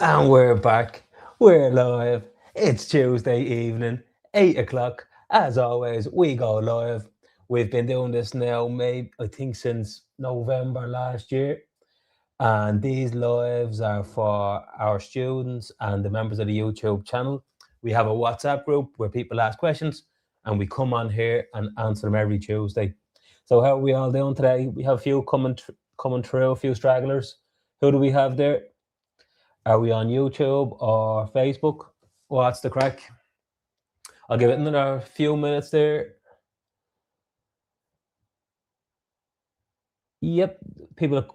And we're back. We're live. It's Tuesday evening, 8 o'clock. As always, we go live. We've been doing this now, maybe I think since November last year. And these lives are for our students and the members of the YouTube channel. We have a WhatsApp group where people ask questions and we come on here and answer them every Tuesday. So how are we all doing today? We have a few coming through, a few stragglers. Who do we have there? Are we on YouTube or Facebook? What's the crack? I'll give it another few minutes there. Yep, people are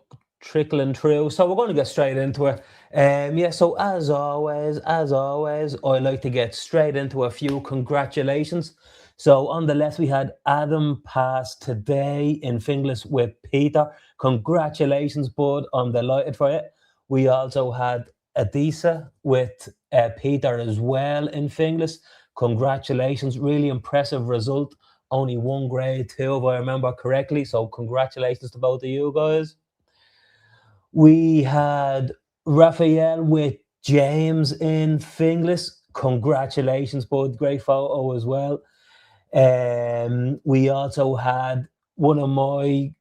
trickling through. So we're going to get straight into it. Yeah, so as always, I like to get straight into a few congratulations. So on the left, we had Adam pass today in finglas with Peter. Congratulations, bud. I'm delighted for you. We also had Adisa with Peter as well in finglas. Congratulations, really impressive result. Only one grade two, if I remember correctly. So congratulations to both of you guys. We had Raphael with James in finglas. Congratulations, bud. Great photo as well. We also had one of my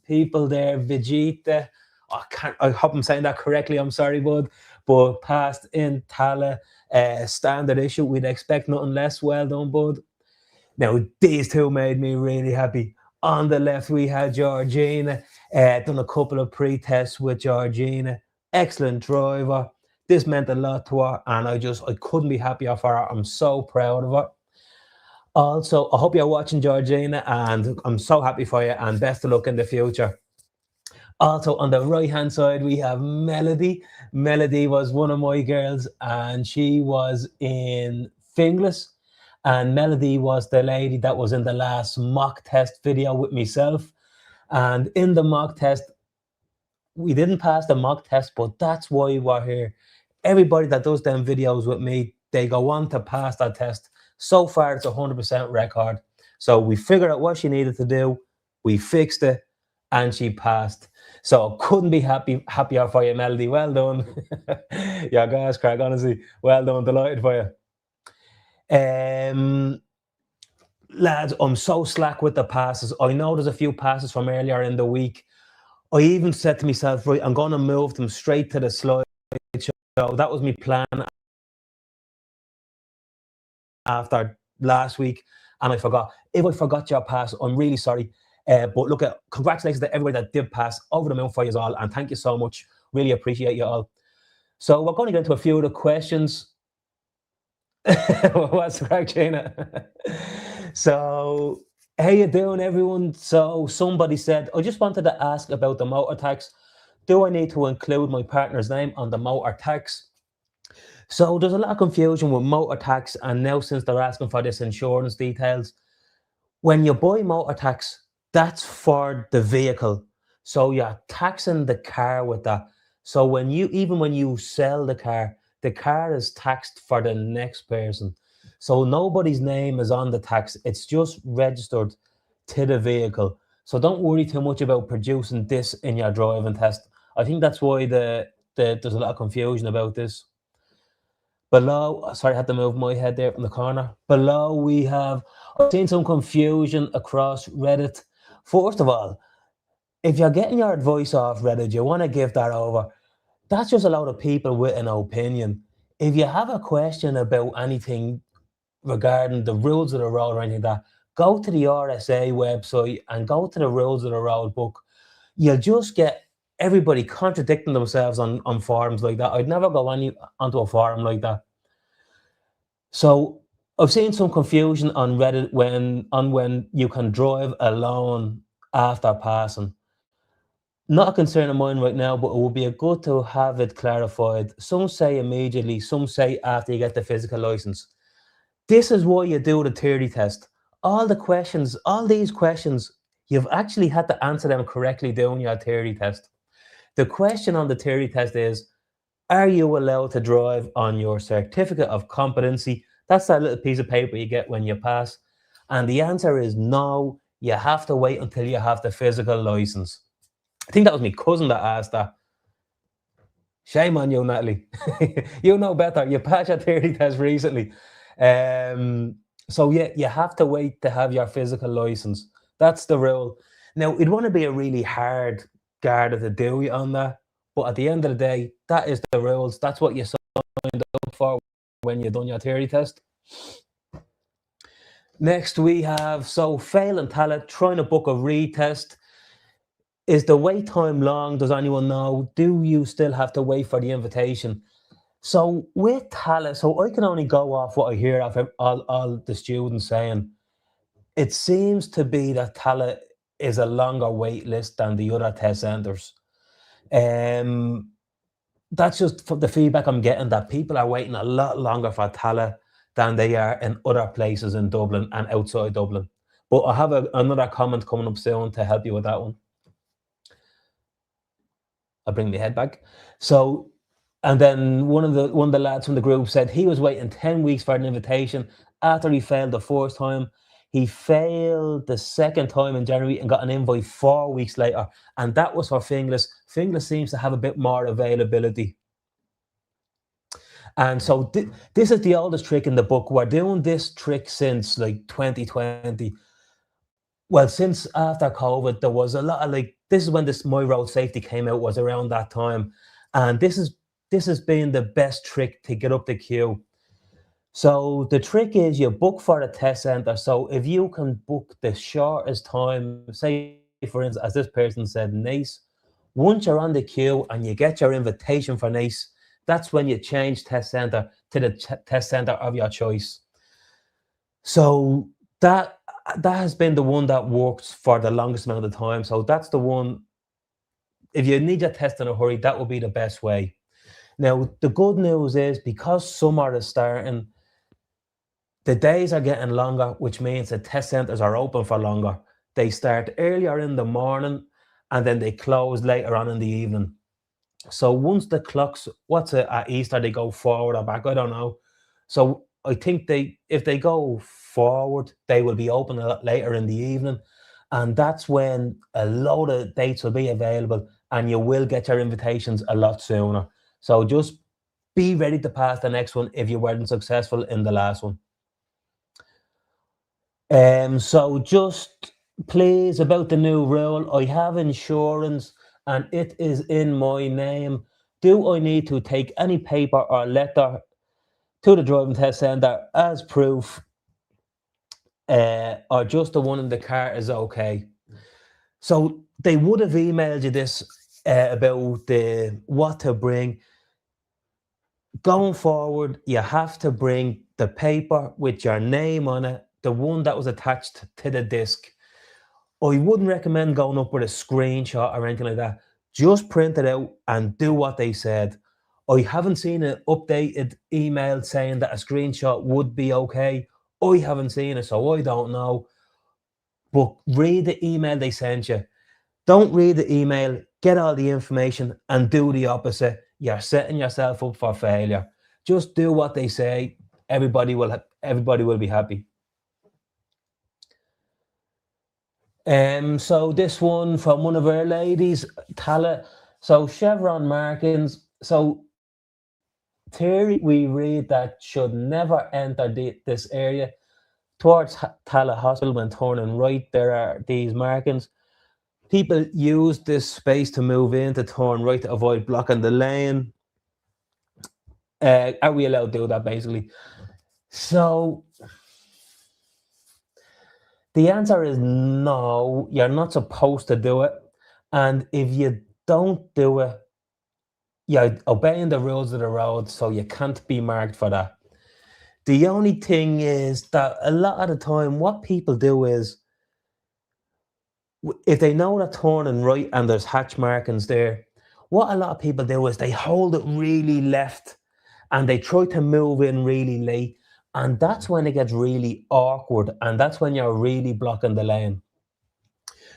people there, Vegeta. I hope I'm saying that correctly. I'm sorry, bud, but passed in Tala standard issue. We'd expect nothing less. Well done, bud. Now these two made me really happy. On the left, we had Georgina. Done a couple of pre-tests with Georgina. Excellent driver. This meant a lot to her, and I couldn't be happier for her. I'm so proud of her. Also, I hope you're watching, Georgina, and I'm so happy for you, and best of luck in the future. Also, on the right hand side, we have Melody. Melody was one of my girls, and she was in Finglas. And Melody was the lady that was in the last mock test video with myself. And in the mock test, we didn't pass the mock test, but that's why we're here. Everybody that does them videos with me, they go on to pass that test. So far, it's 100% record. So we figured out what she needed to do, we fixed it, and she passed. So couldn't be happier for you, Melody. Well done. Yeah, guys, Craig, honestly, well done. Delighted for you. Lads, I'm so slack with the passes. I know there's a few passes from earlier in the week. I even said to myself, right, I'm going to move them straight to the slideshow. That was my plan after last week, and I forgot. If I forgot your pass, I'm really sorry. But look, congratulations to everybody that did pass. Over the moon for you all, and thank you so much. Really appreciate you all. So we're going to get into a few of the questions. What's the crack, Gina? So, how you doing, everyone? So somebody said, I just wanted to ask about the motor tax. Do I need to include my partner's name on the motor tax? So there's a lot of confusion with motor tax, and now since they're asking for this insurance details, when you buy motor tax, that's for the vehicle. So you're taxing the car with that. So when you sell the car is taxed for the next person. So nobody's name is on the tax. It's just registered to the vehicle. So don't worry too much about producing this in your driving test. I think that's why there's a lot of confusion about this. Below, sorry, I had to move my head there from the corner. Below, I've seen some confusion across Reddit. First of all, if you're getting your advice off Reddit, you want to give that over. That's just a lot of people with an opinion. If you have a question about anything regarding the rules of the road or anything like that, go to the RSA website and go to the rules of the road book. You'll just get everybody contradicting themselves on forums like that. I'd never go onto a forum like that. So I've seen some confusion on Reddit when you can drive alone after passing. Not a concern of mine right now, but it would be a good to have it clarified. Some say immediately, some say after you get the physical license. This is why you do the theory test. All these questions, you've actually had to answer them correctly doing your theory test. The question on the theory test is, are you allowed to drive on your certificate of competency? That's that little piece of paper you get when you pass. And the answer is no, you have to wait until you have the physical license. I think that was my cousin that asked that. Shame on you, Natalie. You know better. You passed your theory test recently. Um, so yeah, you have to wait to have your physical license. That's the rule. Now, it'd want to be a really hard Garda to do you on that, but at the end of the day, that is the rules. That's what you signed up for when you done your theory test. Next, we have fail and talent, trying to book a retest. Is the wait time long? Does anyone know? Do you still have to wait for the invitation? So with talent, so I can only go off what I hear of all the students saying. It seems to be that talent is a longer wait list than the other test centres. Um, that's just from the feedback I'm getting, that people are waiting a lot longer for Tala than they are in other places in Dublin and outside Dublin. But I have another comment coming up soon to help you with that one. I'll bring my head back. So, and then one of the lads from the group said he was waiting 10 weeks for an invitation after he failed the first time. He failed the second time in January and got an invite 4 weeks later, and that was for Finglas. Finglas seems to have a bit more availability. And so this is the oldest trick in the book. We're doing this trick since like 2020. Well, since after COVID, there was a lot of this is when this My Road Safety came out, was around that time. And this has been the best trick to get up the queue. So the trick is you book for the test centre. So if you can book the shortest time, say for instance, as this person said, Nice, once you're on the queue and you get your invitation for Nice, that's when you change test centre to the test centre of your choice. So that has been the one that works for the longest amount of time. So that's the one. If you need your test in a hurry, that would be the best way. Now, the good news is, because summer is starting, the days are getting longer, which means the test centres are open for longer. They start earlier in the morning and then they close later on in the evening. So once the clocks, what's it, at Easter, they go forward or back, I don't know. So I think if they go forward, they will be open a lot later in the evening. And that's when a load of dates will be available and you will get your invitations a lot sooner. So just be ready to pass the next one if you weren't successful in the last one. So just please, about the new rule, I have insurance and it is in my name. Do I need to take any paper or letter to the driving test centre as proof, or just the one in the car is okay? So they would have emailed you this about what to bring. Going forward, you have to bring the paper with your name on it, the one that was attached to the disc. I wouldn't recommend going up with a screenshot or anything like that. Just print it out and do what they said. I haven't seen an updated email saying that a screenshot would be okay. I haven't seen it, so I don't know. But read the email they sent you. Don't read the email, get all the information and do the opposite. You're setting yourself up for failure. Just do what they say. Everybody will be happy. So this one from one of our ladies, Tala. So Chevron markings. So theory, we read that should never enter this area. Towards Tala Hospital when turning right, there are these markings. People use this space to move in, to turn right, to avoid blocking the lane. Are we allowed to do that, basically? So the answer is no, you're not supposed to do it. And if you don't do it, you're obeying the rules of the road, so you can't be marked for that. The only thing is that a lot of the time, what people do is, if they know they're turning right and there's hatch markings there, what a lot of people do is they hold it really left and they try to move in really late. And that's when it gets really awkward. And that's when you're really blocking the lane.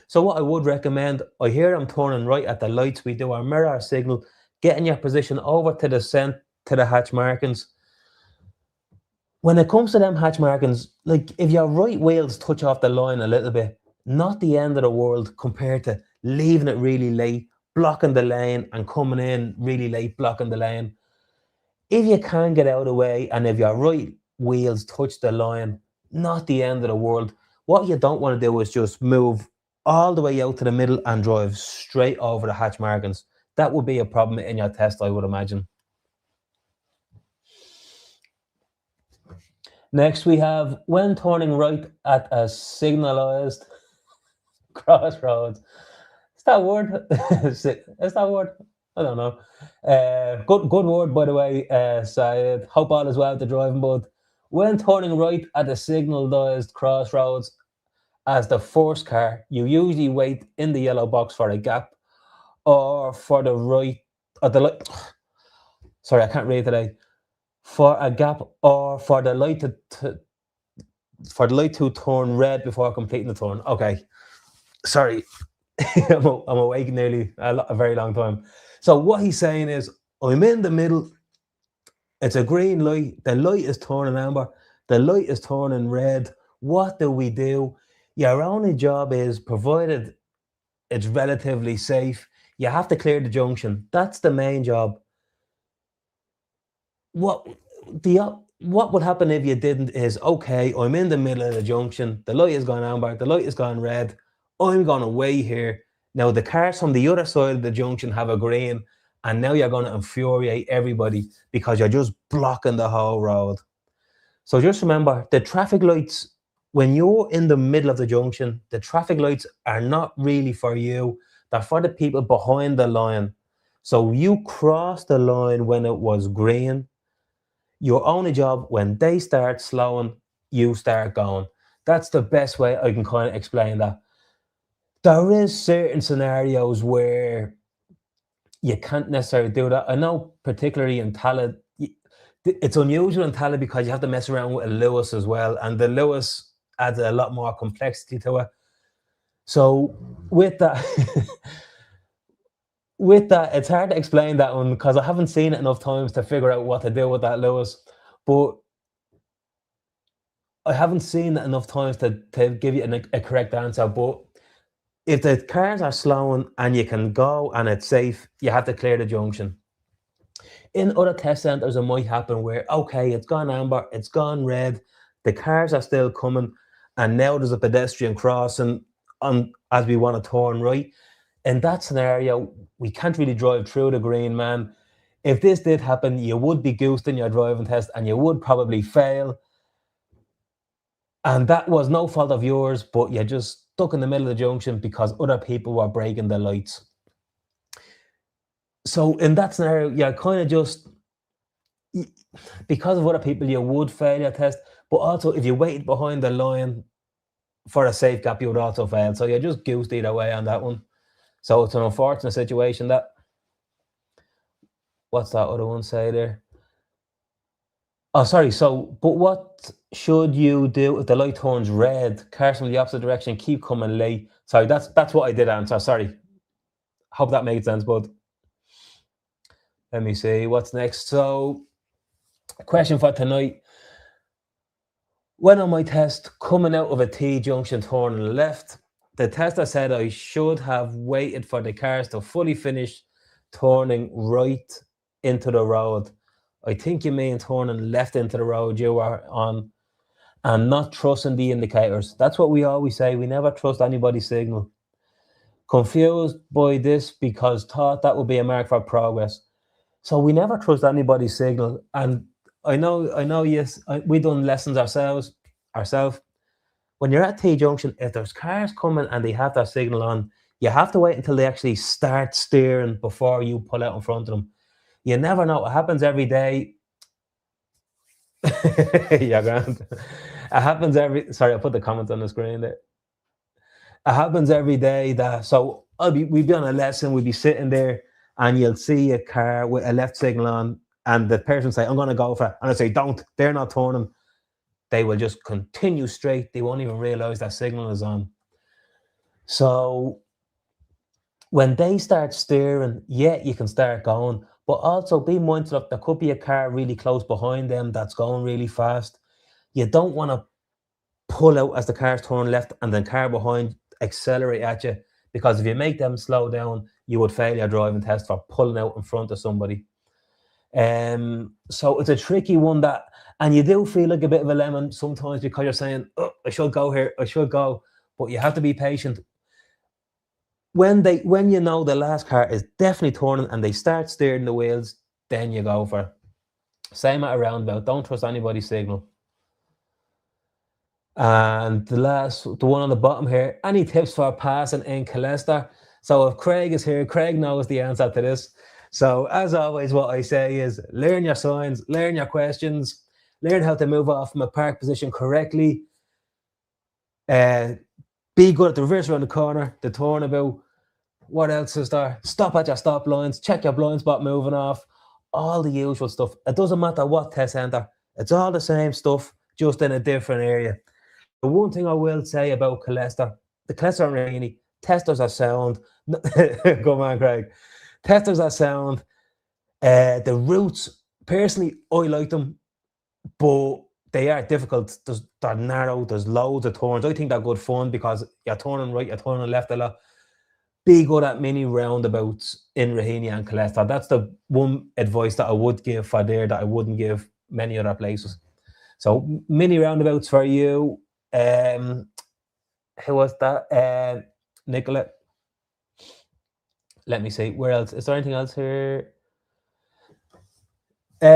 So what I would recommend, I hear I'm turning right at the lights, we do our mirror signal, getting your position over to the hatch markings. When it comes to them hatch markings, if your right wheels touch off the line a little bit, not the end of the world compared to leaving it really late, blocking the lane and coming in really late, blocking the lane. If you can get out of the way and if your right wheels touch the line, not the end of the world. What you don't want to do is just move all the way out to the middle and drive straight over the hatch markings. That would be a problem in your test, I would imagine. Next, we have when turning right at a signalized crossroads. Is that a word? Is that a word? I don't know. Good word, by the way, Syed. Hope all is well with the driving, bud. When turning right at the signalised crossroads as the first car, you usually wait in the yellow box for a gap or for the right, or the light. Sorry, I can't read today. For a gap or for the light for the light to turn red before completing the turn. Okay, sorry, I'm awake nearly a very long time. So what he's saying is, I'm in the middle. It's a green light. The light is turning amber. The light is turning red. What do we do? Your only job is, provided it's relatively safe, you have to clear the junction. That's the main job. What what would happen if you didn't is, okay, I'm in the middle of the junction. The light has gone amber. The light has gone red. I'm going to wait here. Now the cars from the other side of the junction have a green, and now you're going to infuriate everybody because you're just blocking the whole road. So just remember, the traffic lights, when you're in the middle of the junction, the traffic lights are not really for you. They're for the people behind the line. So you cross the line when it was green. Your only job, when they start slowing, you start going. That's the best way I can kind of explain that. There is certain scenarios where you can't necessarily do that. I know, particularly in Tala, it's unusual in Tala because you have to mess around with a Lewis as well, and the Lewis adds a lot more complexity to it. So with that, it's hard to explain that one because I haven't seen it enough times to figure out what to do with that Lewis. But I haven't seen it enough times to give you a correct answer. But if the cars are slowing and you can go and it's safe, you have to clear the junction. In other test centres, it might happen where, okay, it's gone amber, it's gone red, the cars are still coming, and now there's a pedestrian crossing on as we want to turn right. In that scenario, we can't really drive through the green, man. If this did happen, you would be goosed in your driving test and you would probably fail. And that was no fault of yours, but you're just stuck in the middle of the junction because other people were breaking the lights. So in that scenario, you're kind of just, because of other people, you would fail your test. But also, if you waited behind the line for a safe gap, you would also fail. So you're just goosed either way on that one. So it's an unfortunate situation. That, what's that other one say there? Oh, sorry. So, but what should you do if the light turns red? Cars from the opposite direction keep coming late. Sorry, that's what I did answer. Sorry. Hope that made sense, bud. Let me see what's next. So, question for tonight. When on my test coming out of a T-junction turning left, the tester said I should have waited for the cars to fully finish turning right into the road. I think you mean turning left into the road you are on, and not trusting the indicators. That's what we always say. We never trust anybody's signal. Confused by this because thought that would be a mark for progress. So we never trust anybody's signal. And I know, yes, we done lessons ourselves. When you're at T-junction, if there's cars coming and they have their signal on, you have to wait until they actually start steering before you pull out in front of them. You never know. It happens every day. Yeah, grand. It happens sorry, I put the comments on the screen there. It happens every day that, so we'd be on a lesson, we'd be sitting there and you'll see a car with a left signal on and the person say, I'm going to go for it. And I say, don't, they're not turning. They will just continue straight. They won't even realize that signal is on. So when they start steering, yeah, you can start going, but also be mindful of there could be a car really close behind them that's going really fast. You don't want to pull out as the cars turn left and the car behind accelerate at you, because if you make them slow down, you would fail your driving test for pulling out in front of somebody. So it's a tricky one that, and you do feel like a bit of a lemon sometimes because you're saying, oh, I should go here, I should go, but you have to be patient. When you know the last car is definitely turning and they start steering the wheels, then you go for it. Same at a roundabout. Don't trust anybody's signal. And the one on the bottom here, any tips for passing in Celebratory? So if Craig is here, Craig knows the answer to this. So as always, what I say is learn your signs, learn your questions, learn how to move off from a park position correctly. Be good at the reverse around the corner, the turnabout. What else is there? Stop at your stop lines, check your blind spot moving off, all the usual stuff. It doesn't matter what test centre, it's all the same stuff, just in a different area. The one thing I will say about Celebratory, the Celebratory are rainy, testers are sound. Come on, Craig. Testers are sound. The routes, personally, I like them, but they are difficult. They're narrow. There's loads of turns. I think they're good fun because you're turning right, you're turning left a lot. Be good at mini roundabouts in Raheny and Celebratory. That's the one advice that I would give for there that I wouldn't give many other places. So mini roundabouts for you. Who was that? Nicola. Let me see. Where else? Is there anything else here?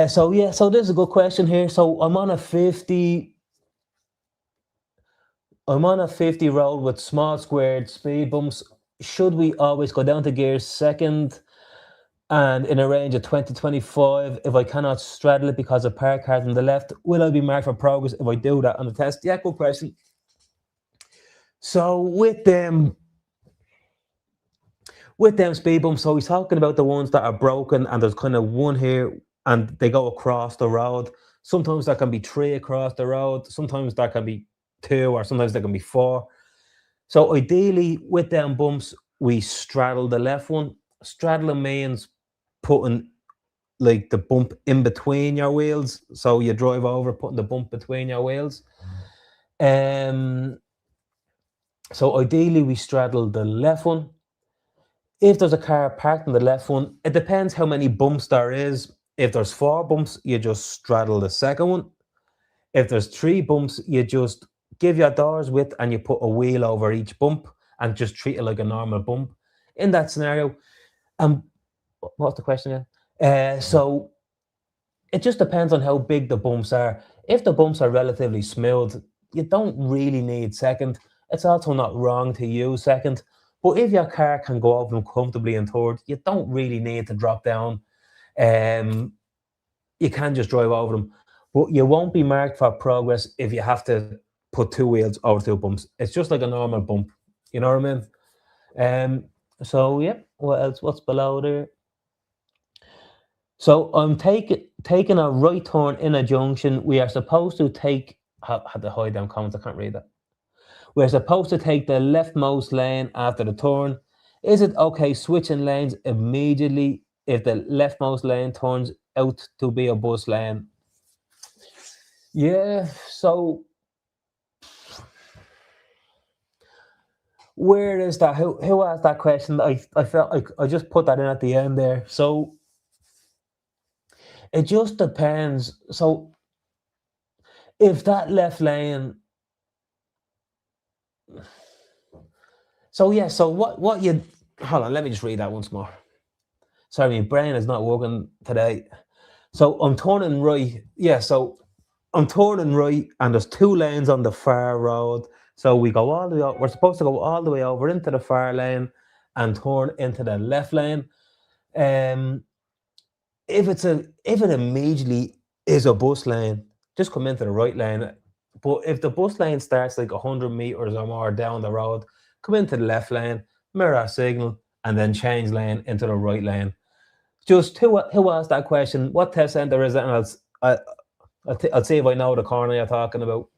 So this is a good question here. So I'm on a 50 road with small squared speed bumps. Should we always go down to gear second and in a range of 20-25 if I cannot straddle it because of park cars on the left? Will I be marked for progress if I do that on the test? Yeah, good question. So with them speed bumps, so he's talking about the ones that are broken and there's kind of one here and they go across the road. Sometimes there can be 3 across the road. Sometimes there can be 2 or sometimes there can be 4. So ideally with them bumps, we straddle the left one. Straddling means putting like the bump in between your wheels. So you drive over, putting the bump between your wheels. So ideally we straddle the left one. If there's a car parked on the left one, it depends how many bumps there is. If there's 4 bumps, you just straddle the second one. If there's 3 bumps, you just give your doors width and you put a wheel over each bump and just treat it like a normal bump. In that scenario, what's the question again? So it just depends on how big the bumps are. If the bumps are relatively smooth, you don't really need second. It's also not wrong to use second. But if your car can go over them comfortably in third, you don't really need to drop down. You can just drive over them. But you won't be marked for progress if you have to put 2 wheels over 2 bumps. It's just like a normal bump. You know what I mean? So, yeah. What else? What's below there? So I'm taking a right turn in a junction. We are supposed to take... I had to hide down comments. I can't read that. We're supposed to take the leftmost lane after the turn. Is it okay switching lanes immediately if the leftmost lane turns out to be a bus lane? Yeah, so where is that? Who asked that question? I felt like I just put that in at the end there. So it just depends. So if that left lane... So yeah, so what you... Hold on, let me just read that once more. Sorry, my brain is not working today. So I'm turning right. Yeah, so I'm turning right and there's 2 lanes on the far road. So we go all the way... We're supposed to go all the way over into the far lane and turn into the left lane. If it immediately is a bus lane, just come into the right lane. But if the bus lane starts like 100 meters or more down the road, come into the left lane, mirror signal, and then change lane into the right lane. Just who asked that question? What test center is it? And I'll see if I know the corner you're talking about.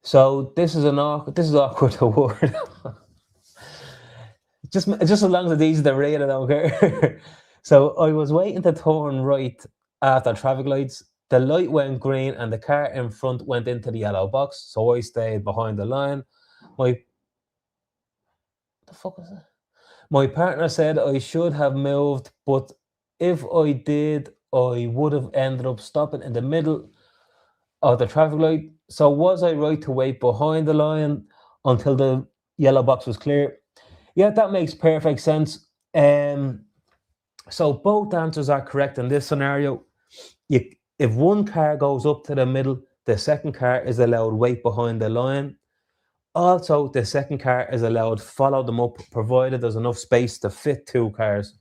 So this is awkward to word. just as long as it's easy to read, I don't care. So I was waiting to turn right after traffic lights. The light went green and the car in front went into the yellow box, so I stayed behind the line. My the fuck is that? My partner said I should have moved, but if I did, I would have ended up stopping in the middle of the traffic light. So was I right to wait behind the line until the yellow box was clear? Yeah, that makes perfect sense. So both answers are correct in this scenario. You, if one car goes up to the middle, the second car is allowed wait behind the line. Also, the second car is allowed follow them up, provided there's enough space to fit two cars.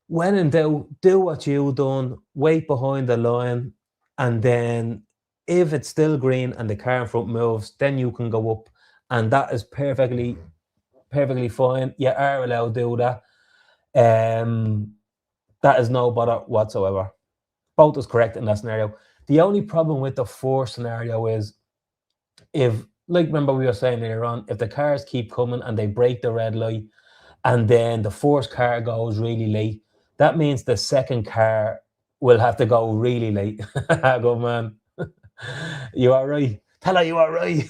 When in doubt, do what you done, wait behind the line, and then if it's still green and the car in front moves, then you can go up, and that is perfectly fine. You are allowed to do that. That is no bother whatsoever. Both is correct in that scenario. The only problem with the fourth scenario is if, like, remember we were saying earlier on, if the cars keep coming and they break the red light, and then the fourth car goes really late, that means the second car will have to go really late. Good man. You are right. Tell her you are right.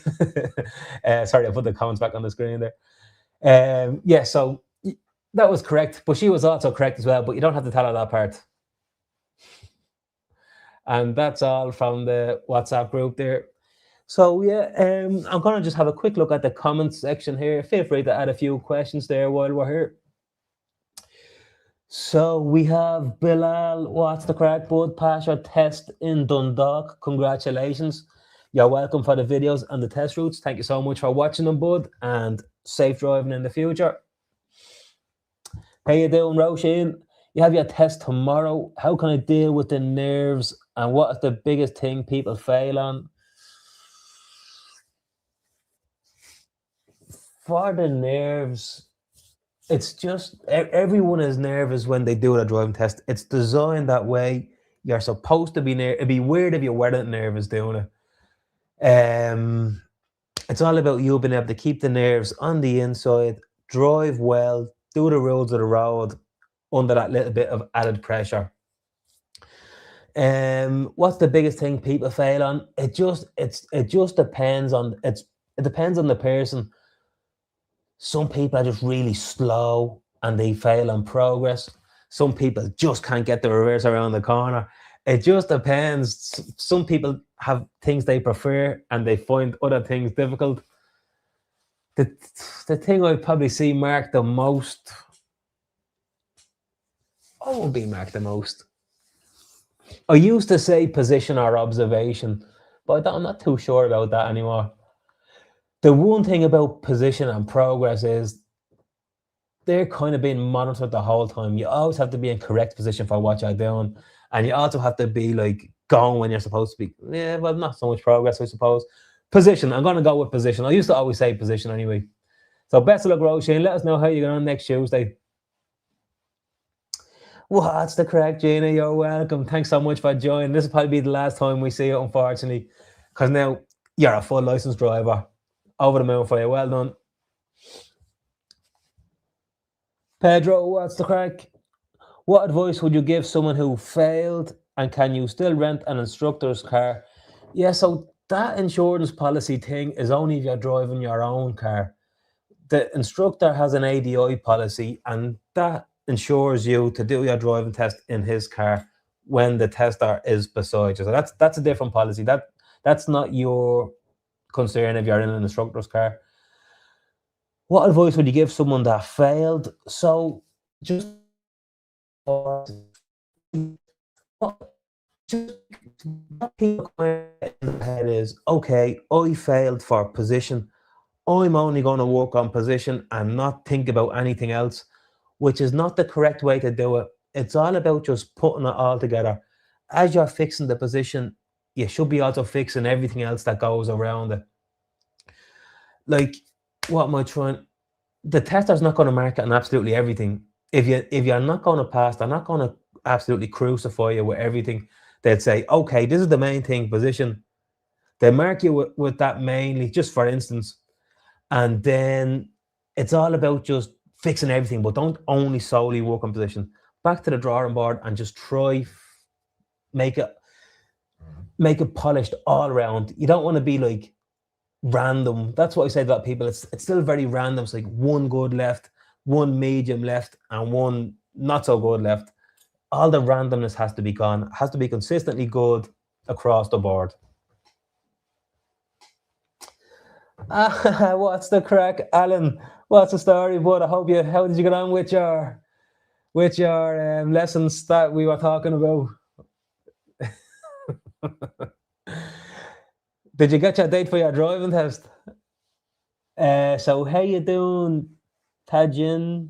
Sorry, I put the comments back on the screen there. Yeah, so that was correct, but she was also correct as well, but you don't have to tell her that part. And that's all from the WhatsApp group there. So yeah, I'm gonna just have a quick look at the comments section here. Feel free to add a few questions there while we're here. So we have Bilal, what's the crack, bud? Pass your test in Dundalk. Congratulations. You're welcome for the videos and the test routes. Thank you so much for watching them, bud, and safe driving in the future. How you doing, Roisin? You have your test tomorrow. How can I deal with the nerves, and what is the biggest thing people fail on? For the nerves, it's just everyone is nervous when they do a driving test. It's designed that way. You're supposed to be nervous. It'd be weird if you weren't nervous doing it. It's all about you being able to keep the nerves on the inside, drive well, do the rules of the road under that little bit of added pressure. What's the biggest thing people fail on? It just depends on it depends on the person. Some people are just really slow and they fail on progress. Some people just can't get the reverse around the corner. It just depends. Some people have things they prefer and they find other things difficult. The thing I'd probably see marked the most, I won't be marked the most. I used to say position or observation, but I'm not too sure about that anymore. The one thing about position and progress is they're kind of being monitored the whole time. You always have to be in correct position for what you're doing. And you also have to be like going when you're supposed to be. Yeah, well, not so much progress, I suppose. Position. I'm going to go with position. I used to always say position anyway. So best of luck, Roisin. Let us know how you get on next Tuesday. What's the crack, Gina? You're welcome. Thanks so much for joining. This will probably be the last time we see you, unfortunately, because now you're a full licensed driver. Over the moon for you. Well done. Pedro, what's the crack? What advice would you give someone who failed, and can you still rent an instructor's car? Yeah, so that insurance policy thing is only if you're driving your own car. The instructor has an ADI policy, and that ensures you to do your driving test in his car when the tester is beside you. So that's a different policy. That's not your concern if you're in an instructor's car. What advice would you give someone that failed? So just what people in the head is, okay, I failed for position. I'm only going to work on position and not think about anything else, which is not the correct way to do it. It's all about just putting it all together. As you're fixing the position, you should be also fixing everything else that goes around it. Like, what am I trying? The tester's not going to mark it on absolutely everything. If you're not going to pass, they're not going to absolutely crucify you with everything. They'd say, okay, this is the main thing, position. They mark you with that mainly, just for instance. And then it's all about just fixing everything, but don't only solely work on position. Back to the drawing board and just try make it. make it polished all around. You don't want to be like random. That's what I say to a lot of people. It's still very random. It's like one good left, one medium left, and one not so good left. All the randomness has to be gone. It has to be consistently good across the board. What's the crack, Alan? What's the story, bud? I hope you. How did you get on with your lessons that we were talking about? Did you get your date for your driving test? So how you doing, Tajin?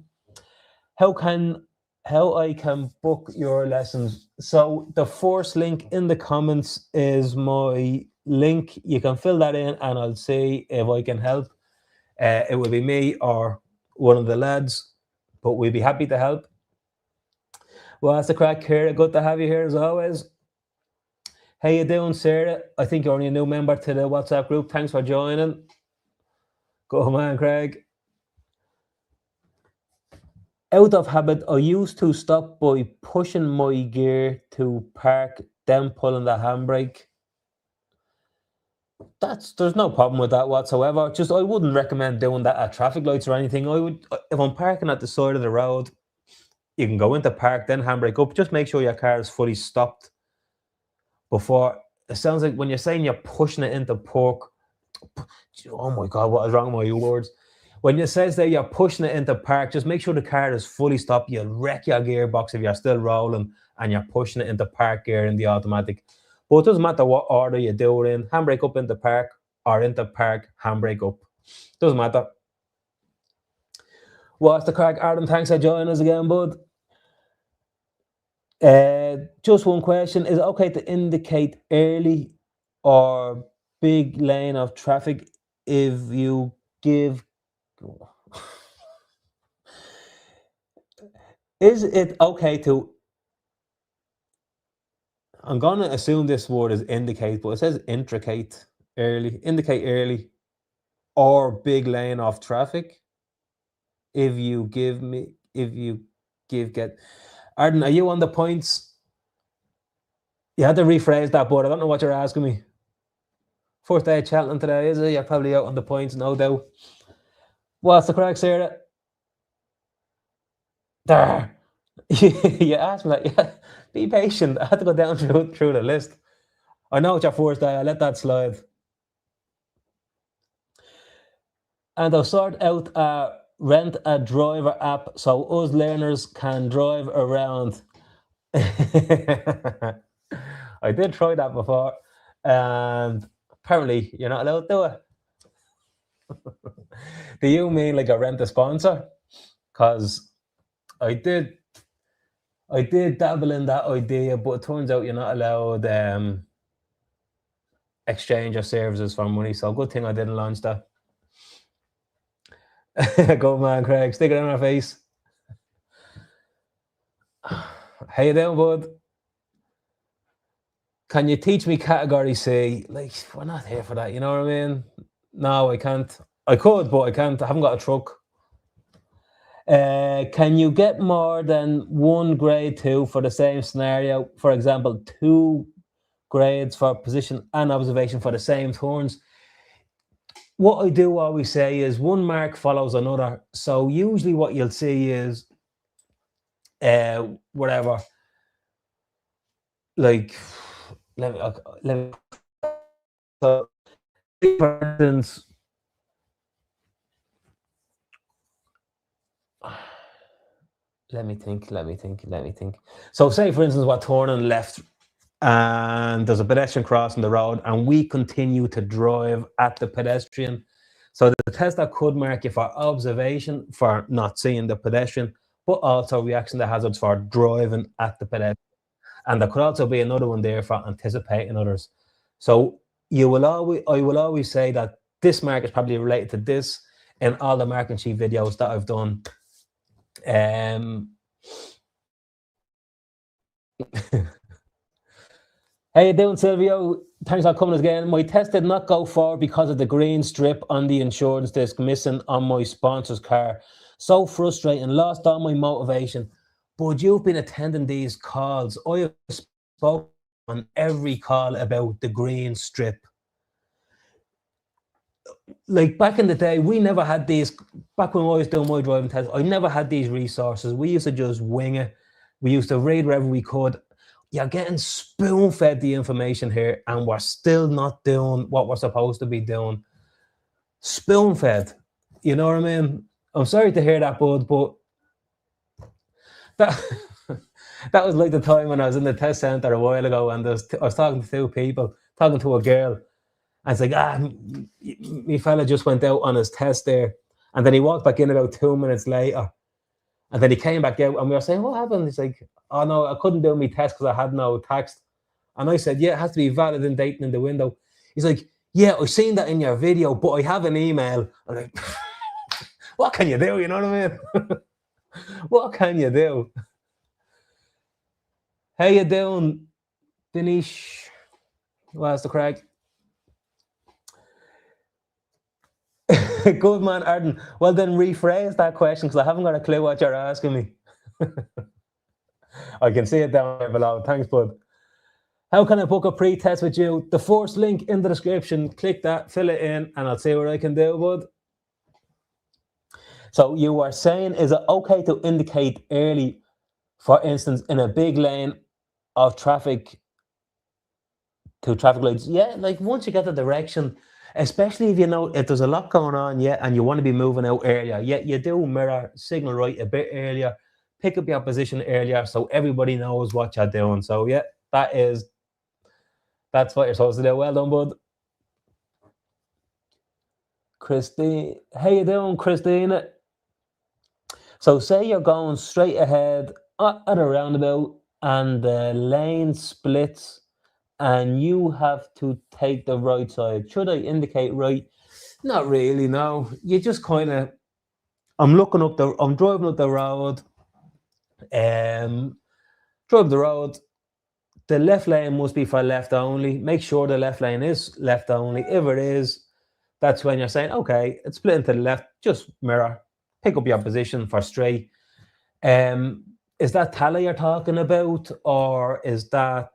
How I can book your lessons? So the first link in the comments is my link. You can fill that in, and I'll see if I can help. It will be me or one of the lads, but we'd be happy to help. Well, that's the crack, here. Good to have you here as always. How you doing, Sarah? I think you're only a new member to the WhatsApp group. Thanks for joining. Go man, Craig. Out of habit, I used to stop by pushing my gear to park, then pulling the handbrake. There's no problem with that whatsoever. Just I wouldn't recommend doing that at traffic lights or anything. I would, if I'm parking at the side of the road, you can go into park, then handbrake up. Just make sure your car is fully stopped before. It sounds like when you're saying you're pushing it into park. Oh my God, what is wrong with my words? When it says that you're pushing it into park, just make sure the car is fully stopped. You'll wreck your gearbox if you're still rolling and you're pushing it into park gear in the automatic. But it doesn't matter what order you do it in. Handbrake up into park or into park, handbrake up. Doesn't matter. What's the crack, Adam? Thanks for joining us again, bud. Just one question. Is it okay to indicate early or big lane of traffic if you give... Is it okay to... I'm going to assume this word is indicate, but it says indicate early or big lane of traffic if you get... Arden, are you on the points? You had to rephrase that, but I don't know what you're asking me. First day of Cheltenham today, is it? You're probably out on the points, no doubt. What's the crack, Sarah? There. You asked me that. Yeah. Be patient. I had to go down through the list. I know it's your first day. I let that slide. And I'll sort out a rent a driver app so us learners can drive around. I did try that before, and apparently you're not allowed to do it. Do you mean like a rent a sponsor? Because I did dabble in that idea, but it turns out you're not allowed exchange your services for money. So good thing I didn't launch that. Go man, Craig. Stick it in our face. How you doing, bud? Can you teach me category C? Like, we're not here for that, you know what I mean? No, I can't. I could, but I can't. I haven't got a truck. Can you get more than one grade 2 for the same scenario? For example, 2 grades for position and observation for the same turns. What I do always say is one mark follows another. So usually what you'll see is whatever. Like, let me so, for instance, let me think. So say, for instance, we're turning left and there's a pedestrian crossing the road and we continue to drive at the pedestrian. So the tester could mark you for observation for not seeing the pedestrian, but also reaction to hazards for driving at the pedestrian. And there could also be another one there for anticipating others. So I will always say that this mark is probably related to this in all the marking sheet videos that I've done. How you doing, Silvio? Thanks for coming again. My test did not go forward because of the green strip on the insurance disc missing on my sponsor's car. So frustrating, lost all my motivation. But you've been attending these calls. I have spoken on every call about the green strip. Like back in the day, we never had these. Back when I was doing my driving test, I never had these resources. We used to just wing it. We used to read wherever we could. You're getting spoon fed the information here, and we're still not doing what we're supposed to be doing. Spoon fed. You know what I mean? I'm sorry to hear that, bud, but that that was like the time when I was in the test center a while ago, and I was talking to two people, talking to a girl, and it's like, me fella just went out on his test there, and then he walked back in about 2 minutes later, and then he came back out, and we were saying, what happened? He's like, oh no, I couldn't do my test because I had no text. And I said, yeah, it has to be valid and dating in the window. He's like, yeah, I seen that in your video, but I have an email. I'm like, what can you do? You know what I mean? What can you do? How you doing, Denise? What's the crack? Good man, Arden. Well, then rephrase that question because I haven't got a clue what you're asking me. I can see it down there below. Thanks, bud. How can I book a pre-test with you? The first link in the description. Click that, fill it in, and I'll see what I can do, bud. So you were saying, is it okay to indicate early, for instance, in a big lane of traffic to traffic lights? Yeah, like once you get the direction, especially if you know if there's a lot going on, yeah, and you want to be moving out earlier, yeah, you do mirror signal right a bit earlier, pick up your position earlier so everybody knows what you're doing. So yeah, that's what you're supposed to do. Well done, bud. Christine, how you doing, Christina? So say you're going straight ahead at a roundabout and the lane splits and you have to take the right side. Should I indicate right? Not really, no. You just kind of, I'm driving up the road, driving the road. The left lane must be for left only. Make sure the left lane is left only. If it is, that's when you're saying, okay, it's split into the left, just mirror, pick up your position for straight. Is that Tala you're talking about, or is that,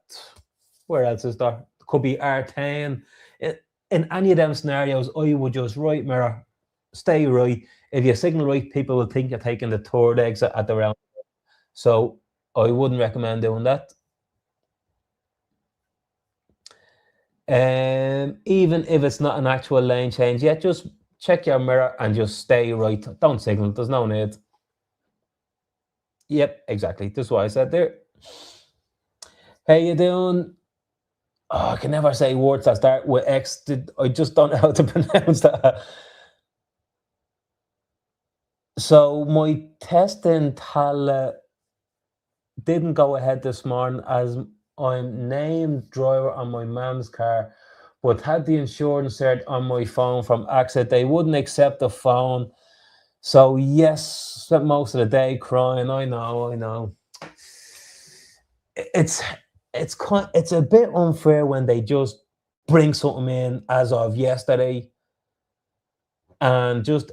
where else is there? Could be R10. In any of them scenarios, I would just right mirror, stay right. If you signal right, people will think you're taking the third exit at the round. So I wouldn't recommend doing that. Even if it's not an actual lane change, yeah, just check your mirror and just stay right. Don't signal. There's no need. Yep, exactly. That's what I said there. How you doing? Oh, I can never say words that start with X. I just don't know how to pronounce that. So my testing Tala didn't go ahead this morning as I'm named driver on my mum's car, but had the insurance cert on my phone from AXA. They wouldn't accept the phone. So yes, spent most of the day crying. I know. It's a bit unfair when they just bring something in as of yesterday and just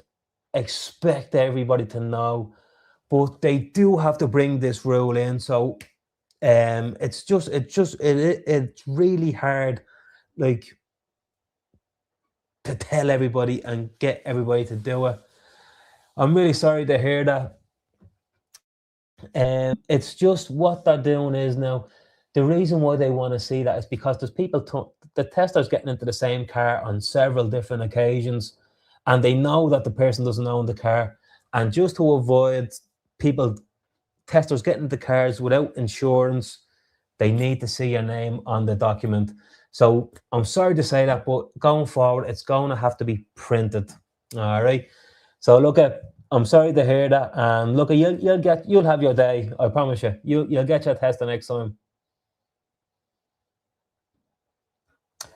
expect everybody to know. But they do have to bring this rule in. So it's really hard, like, to tell everybody and get everybody to do it. I'm really sorry to hear that. It's just what they're doing is now. The reason why they want to see that is because there's people, the testers getting into the same car on several different occasions, and they know that the person doesn't own the car. And just to avoid testers getting into cars without insurance, they need to see your name on the document. So I'm sorry to say that, but going forward, it's going to have to be printed. All right. So look, I'm sorry to hear that, and look, you'll have your day. I promise you. You'll get your test the next time.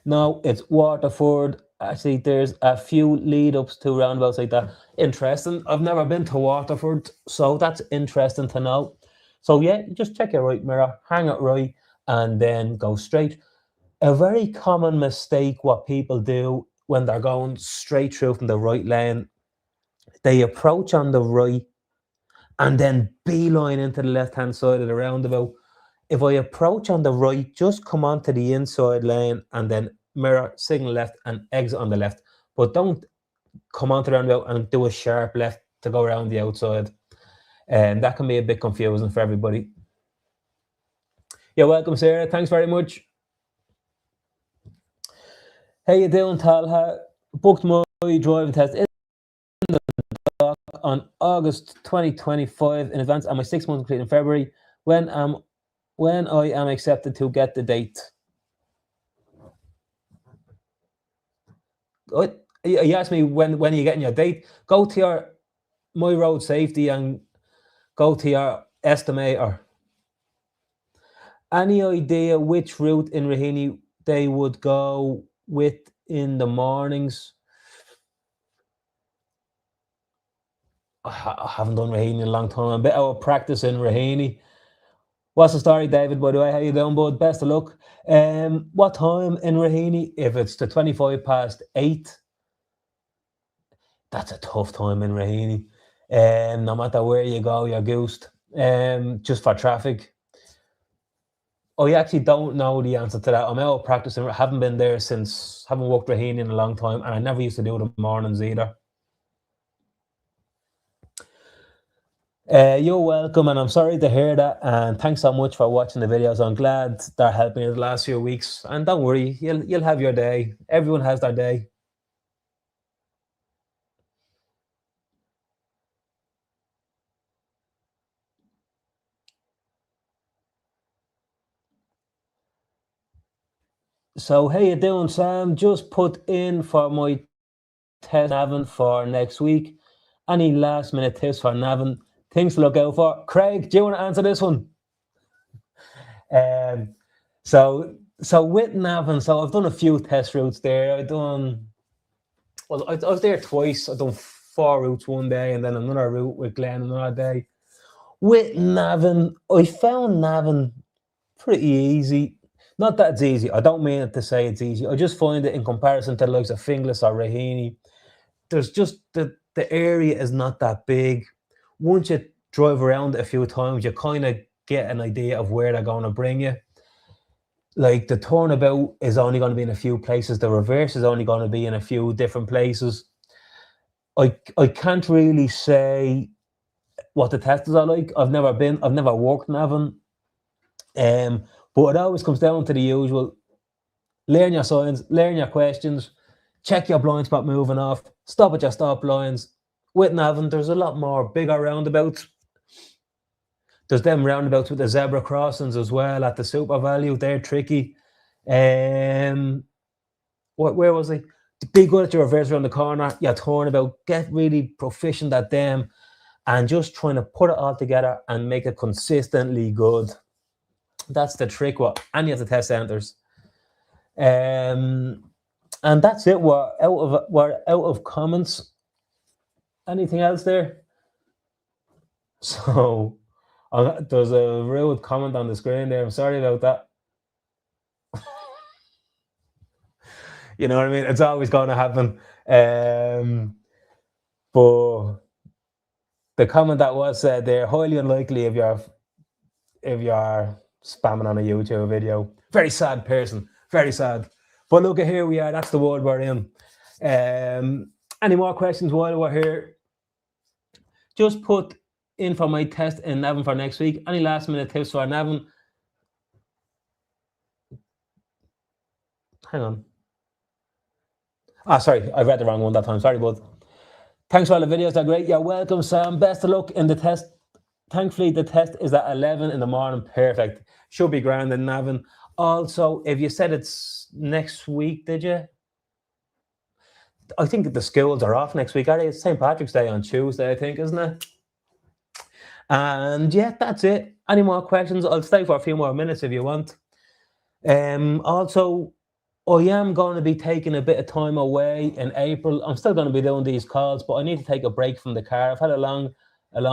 No, it's Waterford. Actually, there's a few lead ups to roundabouts like that. Interesting. I've never been to Waterford, so that's interesting to know. So yeah, just check your right mirror, hang it right, and then go straight. A very common mistake what people do when they're going straight through from the right lane, they approach on the right and then beeline into the left-hand side of the roundabout. If I approach on the right, just come onto the inside lane and then mirror, signal left and exit on the left. But don't come onto the roundabout and do a sharp left to go around the outside. And that can be a bit confusing for everybody. You're welcome, Sarah. Thanks very much. How you doing, Talha? Booked my driving test in the dock on August 2025 in advance, and my 6 months complete in February. When I am accepted to get the date. You asked me when are you getting your date? Go to your My Road Safety and go to your estimator. Any idea which route in Raheny they would go with in the mornings? I haven't done Raheny in a long time. I'm a bit out of practice in Raheny. What's the story, David, by the way? How you doing, bud? Best of luck. What time in Raheny? If it's the 8:25, that's a tough time in Raheny. No matter where you go, you're goosed. Just for traffic. I actually don't know the answer to that. I'm out of practice and haven't been there since, haven't walked Raheny in a long time, and I never used to do the mornings either. You're welcome, and I'm sorry to hear that, and thanks so much for watching the videos. I'm glad they're helping you the last few weeks, and don't worry, you'll have your day. Everyone has their day. So how you doing, Sam? Just put in for my test Navan for next week. Any last minute tips for Navan? Things to look out for. Craig, do you want to answer this one? So with Navan, so I've done a few test routes there. I was there twice. I've done 4 routes one day and then another route with Glenn another day. With Navan, I found Navan pretty easy. Not that it's easy. I don't mean it to say it's easy. I just find it in comparison to the likes of Finglas or Raheny, there's just the area is not that big. Once you drive around it a few times, you kind of get an idea of where they're going to bring you. Like the turnabout is only going to be in a few places. The reverse is only going to be in a few different places. I can't really say what the tests are like. I've never worked Navan. But it always comes down to the usual. Learn your signs, learn your questions, check your blind spot moving off, stop at your stop lines. With Navan, there's a lot more bigger roundabouts. There's them roundabouts with the zebra crossings as well at the super value. They're tricky. Where was I? The big one at your reverse around the corner, your turnabout, get really proficient at them and just trying to put it all together and make it consistently good. That's the trick with any of the test centers. And that's it. We're out of comments. Anything else there? So there's a rude comment on the screen there. I'm sorry about that. You know what I mean? It's always going to happen. But the comment that was said there, highly unlikely if you're spamming on a YouTube video. Very sad person. Very sad. But look, here we are. That's the world we're in. Any more questions while we're here? Just put in for my test in Navan for next week. Any last minute tips for Navan? Hang on. Sorry, I read the wrong one that time. Sorry, bud. Thanks for all the videos. They're great. You're welcome, Sam. Best of luck in the test. Thankfully, the test is at 11 in the morning. Perfect. Should be grand in Navan. Also, if you said it's next week, did you? I think the schools are off next week, are they? It's St. Patrick's Day on Tuesday, I think, isn't it? And yeah, that's it. Any more questions? I'll stay for a few more minutes if you want. Also, I am going to be taking a bit of time away in April. I'm still going to be doing these calls, but I need to take a break from the car. I've had a long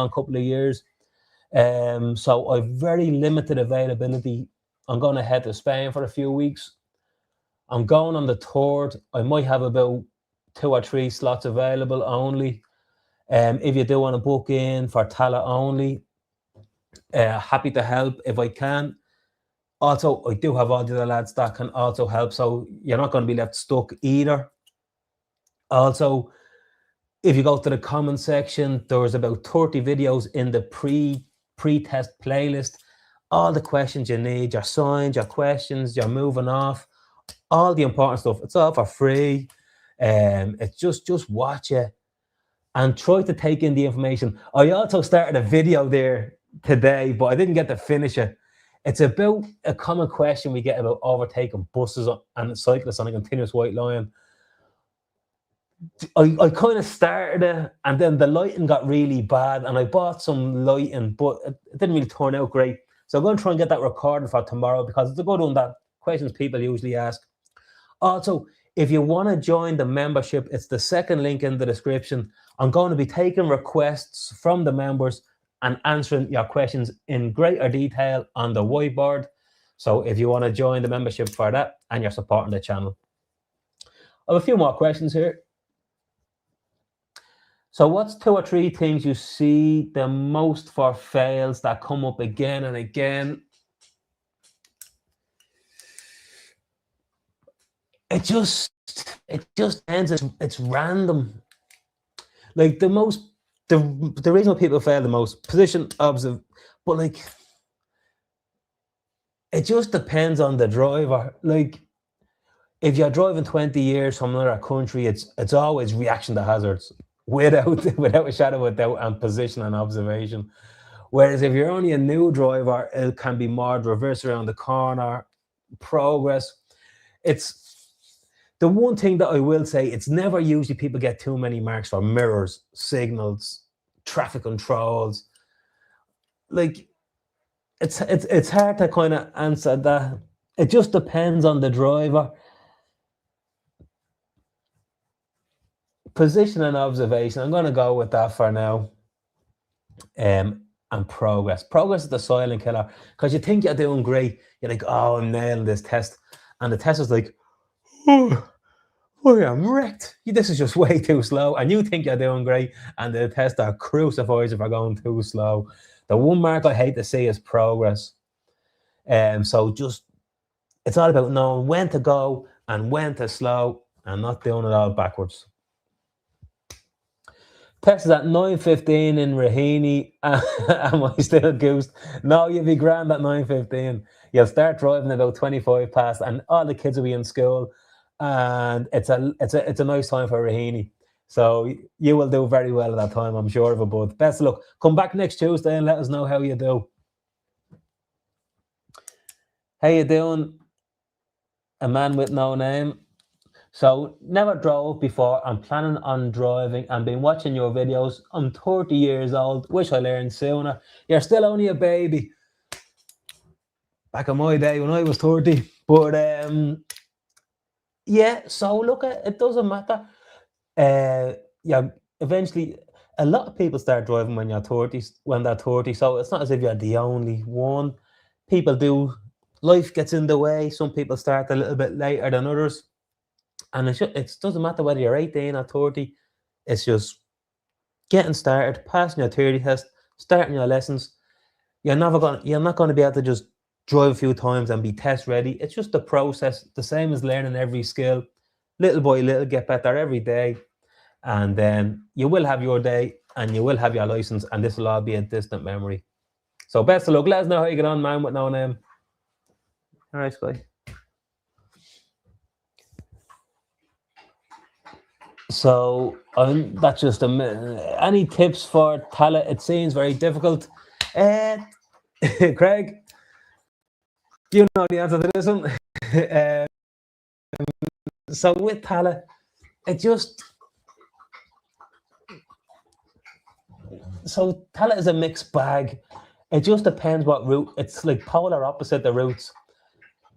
couple of years. So I've very limited availability. I'm going to head to Spain for a few weeks. I'm going on the 3rd. I might have about 2 or 3 slots available only. If you do want to book in for Tala only, happy to help if I can. Also, I do have all the other lads that can also help, so you're not going to be left stuck either. Also, if you go to the comment section, there's about 30 videos in the pre-test playlist. All the questions you need, your signs, your questions, your moving off, all the important stuff. It's all for free. It's just watch it and try to take in the information. I also started a video there today, but I didn't get to finish it. It's about a common question we get about overtaking buses and cyclists on a continuous white line. I kind of started it, and then the lighting got really bad, and I bought some lighting, but it didn't really turn out great. So I'm going to try and get that recorded for tomorrow, because it's a good one, that questions people usually ask. Also, if you want to join the membership, it's the second link in the description. I'm going to be taking requests from the members and answering your questions in greater detail on the whiteboard. So if you want to join the membership for that and you're supporting the channel. I have a few more questions here. So what's 2 or 3 things you see the most for fails that come up again and again? It just ends. It's random. Like the reason why people fail the most, position observe, but like it just depends on the driver. Like if you're driving 20 years from another country, it's always reaction to hazards without a shadow of doubt, and position and observation. Whereas if you're only a new driver, it can be more reverse around the corner, progress. It's the one thing that I will say, it's never usually people get too many marks for mirrors, signals, traffic controls. Like it's hard to kind of answer that. It just depends on the driver. Position and observation, I'm going to go with that for now. And progress. Progress is the silent killer, because you think you're doing great. You're like, oh, I'm nailing this test. And the test is like, oh, I'm wrecked. This is just way too slow. And you think you're doing great, and the tester crucifies if you're going too slow. The one mark I hate to see is progress. So just, it's all about knowing when to go and when to slow, and not doing it all backwards. Test is at 9:15 in Raheny. Am I still goosed? No, you'll be grand at 9:15. You'll start driving about 25 past, and all the kids will be in school. And it's a nice time for Raheny. So you will do very well at that time, I'm sure of it. But best of luck. Come back next Tuesday and let us know how you do. How you doing? A man with no name. So never drove before. I'm planning on driving and been watching your videos. I'm 30 years old. Wish I learned sooner. You're still only a baby. Back in my day when I was 30. But yeah, so look, it doesn't matter. Yeah, eventually a lot of people start driving when they're 30. So it's not as if you're the only one. People do, life gets in the way. Some people start a little bit later than others. And it doesn't matter whether you're 18 or 30. It's just getting started, passing your theory test, starting your lessons. You're not going to be able to just drive a few times and be test ready. It's just the process, the same as learning every skill. Little by little, get better every day. And then you will have your day and you will have your license, and this will all be a distant memory. So best of luck. Let us know how you get on, man with no name. All right, Sky. So that's just any tips for Tala? It seems very difficult. Craig, you know the answer to this one. So with Tala, Tala is a mixed bag. It just depends what route. It's like polar opposite the routes.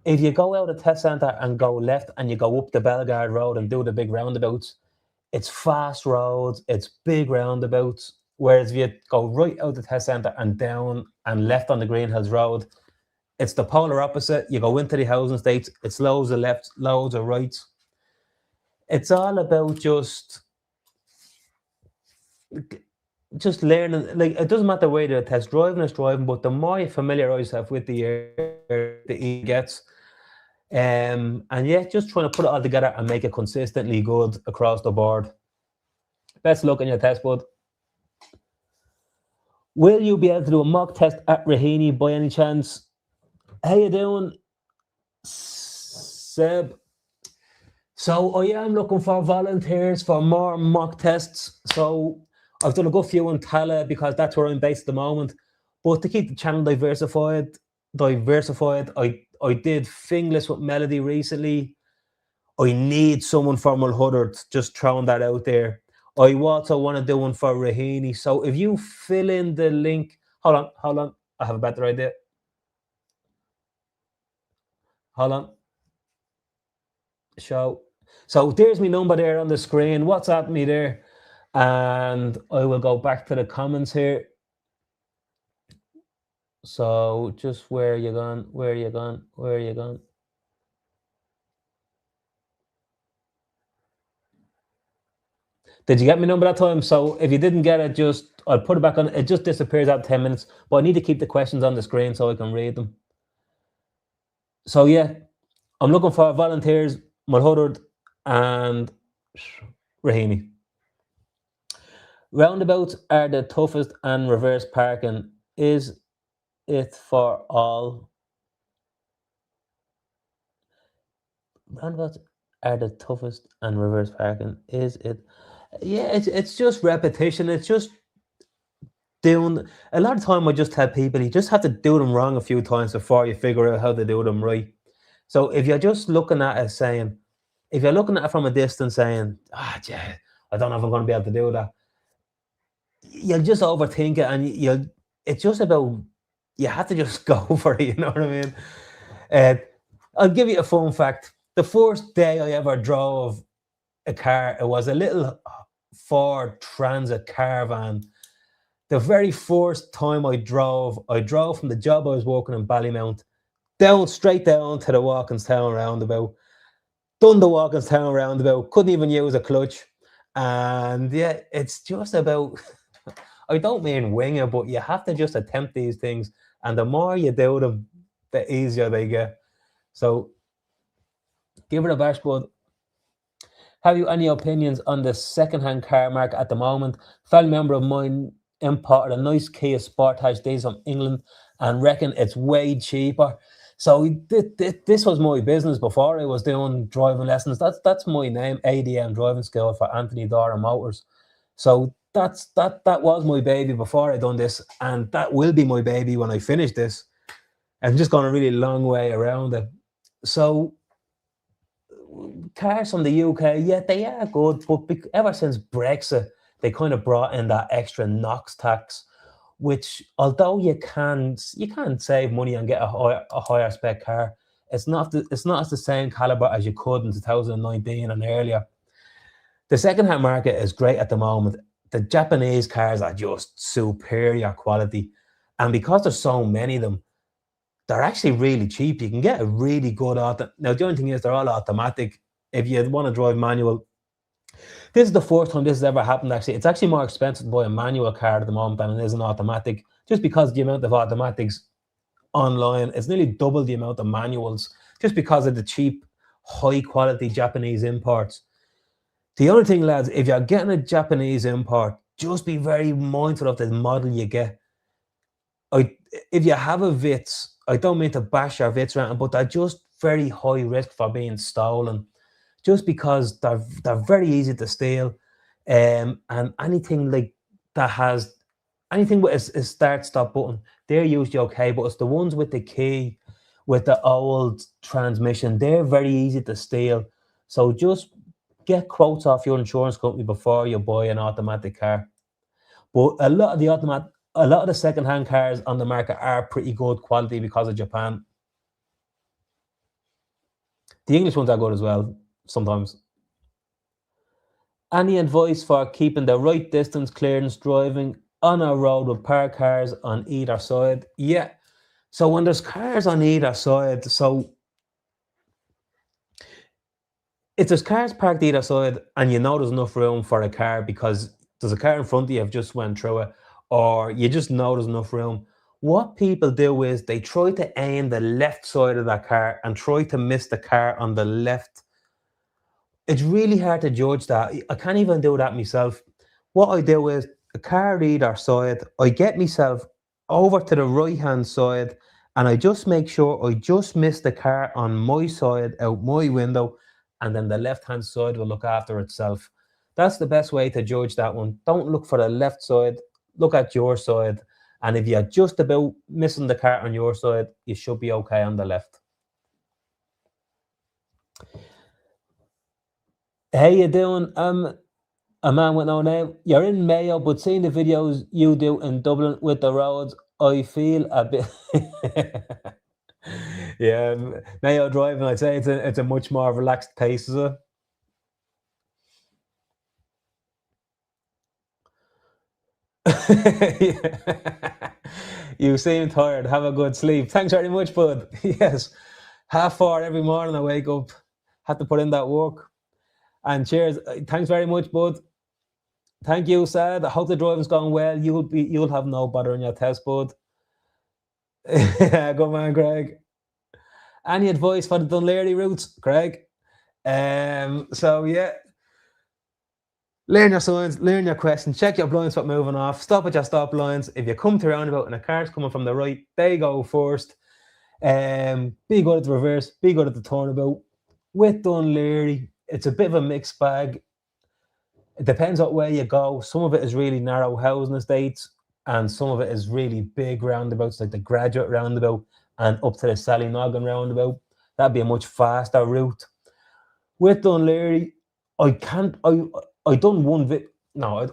If you go out of the test centre and go left and you go up the Bellegarde Road and do the big roundabouts, it's fast roads, it's big roundabouts. Whereas if you go right out the test centre and down and left on the Green Hills Road, it's the polar opposite. You go into the housing estates, it's loads of lefts, loads of rights. It's all about just just learning. Like it doesn't matter where the test driving is driving, but the more you familiarize yourself with the air, the easier it gets. And yeah, just trying to put it all together and make it consistently good across the board. Best luck in your test, bud. Will you be able to do a mock test at Raheny by any chance? How you doing, Seb? So I am looking for volunteers for more mock tests. So I've done a good few in Tala because that's where I'm based at the moment. But to keep the channel diversified, I did finglas with Melody recently. I need someone for Mulhuddard. Just throwing that out there. I also want to do one for Raheny. So if you fill in the link, hold on. I have a better idea. Hold on. Show. So there's my number there on the screen. WhatsApp me there. And I will go back to the comments here. So just where you gone? Where you gone? Where you gone? Did you get my number that time? So if you didn't get it, just I'll put it back on. It just disappears after 10 minutes. But I need to keep the questions on the screen so I can read them. So yeah, I'm looking for volunteers, Mulhuddard and Raheny. Roundabouts are the toughest and reverse parking. Is it for all? Roundabouts are the toughest and reverse parking. Is it? Yeah, it's just repetition. It's just doing a lot of time. I just tell people you just have to do them wrong a few times before you figure out how to do them right. So if you're just looking at it saying, if you're looking at it from a distance saying, yeah, I don't know if I'm going to be able to do that, you'll just overthink it, and you'll. It's just about you have to just go for it. You know what I mean? Uh, I'll give you a fun fact. The first day I ever drove a car, it was a little Ford Transit caravan. The very first time I drove from the job I was working in Ballymount straight down to the Walkinstown roundabout. Done the Walkinstown roundabout, couldn't even use a clutch. And yeah, it's just about, I don't mean wing it, but you have to just attempt these things. And the more you do them, the easier they get. So give it a bash, bud. Have you any opinions on the second-hand car market at the moment? A family member of mine imported a nice Kia Sportage days from England and reckon it's way cheaper. So this was my business before I was doing driving lessons. That's my name, ADM Driving School for Anthony Dora Motors. So that was my baby before I done this, and that will be my baby when I finish this. I'm just gone a really long way around it. So cars from the UK, yeah, they are good, but ever since Brexit, they kind of brought in that extra NOx tax, which although you can save money and get a higher spec car, it's not as the same caliber as you could in 2019 and earlier. The second-hand market is great at the moment. The Japanese cars are just superior quality, and because there's so many of them, they're actually really cheap. You can get a really good auto. Now, the only thing is they're all automatic. If you want to drive manual, this is the first time this has ever happened, actually. It's actually more expensive to buy a manual car at the moment than it is an automatic, just because the amount of automatics online, it's nearly double the amount of manuals, just because of the cheap, high-quality Japanese imports. The only thing, lads, if you're getting a Japanese import, just be very mindful of the model you get. If you have a Vitz, I don't mean to bash your Vitz around, but they're just very high risk for being stolen, just because they're very easy to steal. And anything like that has anything with a start stop button, they're usually okay. But it's the ones with the key, with the old transmission, they're very easy to steal. So just get quotes off your insurance company before you buy an automatic car. But a lot of the second-hand cars on the market are pretty good quality because of Japan. The English ones are good as well, sometimes. Any advice for keeping the right distance clearance driving on a road with parked cars on either side? Yeah. So when there's cars on either side, so if there's cars parked either side and you know there's enough room for a car because there's a car in front of you, have just went through it, or you just know there's enough room. What people do is they try to aim the left side of that car and try to miss the car on the left. It's really hard to judge that. I can't even do that myself. What I do is a car either side, I get myself over to the right hand side and I just make sure I just miss the car on my side out my window, and then the left hand side will look after itself. That's the best way to judge that one. Don't look for the left side, look at your side. And if you're just about missing the car on your side, you should be okay on the left. How you doing? A man with no name. You're in Mayo, but seeing the videos you do in Dublin with the roads, I feel a bit. Yeah, Mayo driving, I'd say it's a much more relaxed pace, is it? Yeah. You seem tired. Have a good sleep. Thanks very much, bud. Yes. 4:30 every morning I wake up. Have to put in that work. And cheers. Thanks very much, bud. Thank you, Sad. I hope the driving's going well. You'll have no bother in your test, bud. Good man, Craig. Any advice for the Dunleary routes, Craig? So yeah. Learn your signs, learn your questions, check your blind spot moving off, stop at your stop lines. If you come to roundabout and a car's coming from the right, they go first. Be good at the reverse, be good at the turnabout. With Dunleary, it's a bit of a mixed bag. It depends what way you go. Some of it is really narrow housing estates, and some of it is really big roundabouts, like the Graduate roundabout and up to the Sallynoggin roundabout. That'd be a much faster route. With Dunleary, I done one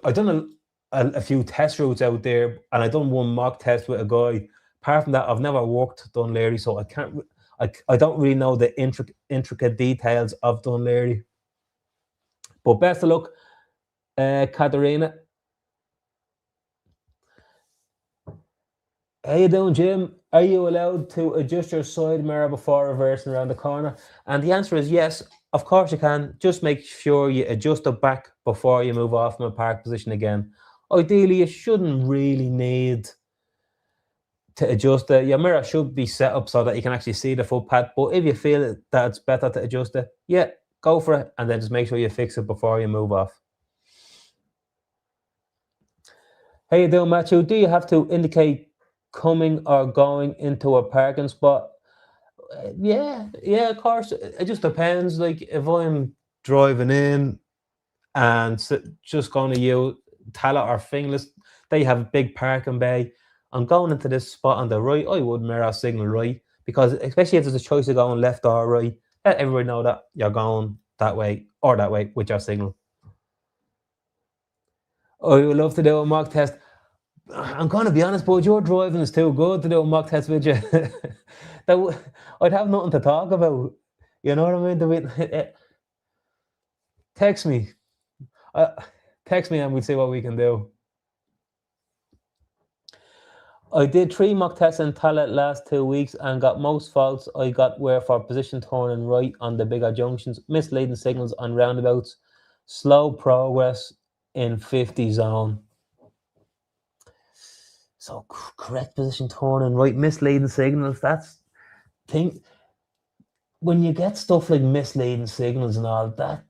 I done a few test routes out there, and I done one mock test with a guy. Apart from that, I've never worked Dunleary, so I don't really know the intricate details of Dunleary. But best of luck, Katerina. How you doing, Jim? Are you allowed to adjust your side mirror before reversing around the corner? And the answer is yes. Of course you can. Just make sure you adjust it back before you move off from a park position again. Ideally, you shouldn't really need to adjust it. Your mirror should be set up so that you can actually see the footpath. But if you feel that it's better to adjust it, yeah, go for it. And then just make sure you fix it before you move off. How you doing, Matthew? Do you have to indicate coming or going into a parking spot? Yeah, of course. It just depends. Like if I'm driving in and just going to use Tallaght or Finglas, they have a big parking bay. I'm going into this spot on the right. I would mirror signal right, because especially if there's a choice of going left or right, let everybody know that you're going that way or that way with your signal. I would love to do a mock test. I'm going to be honest, but your driving is too good to do a mock test with you. I'd have nothing to talk about. You know what I mean? Text me. Text me and we'll see what we can do. I did 3 mock tests in Tallaght last 2 weeks and got most faults I got were for position turning right on the bigger junctions, misleading signals on roundabouts, slow progress in 50 zone. So correct position turning right, misleading signals. That's thing. When you get stuff like misleading signals and all that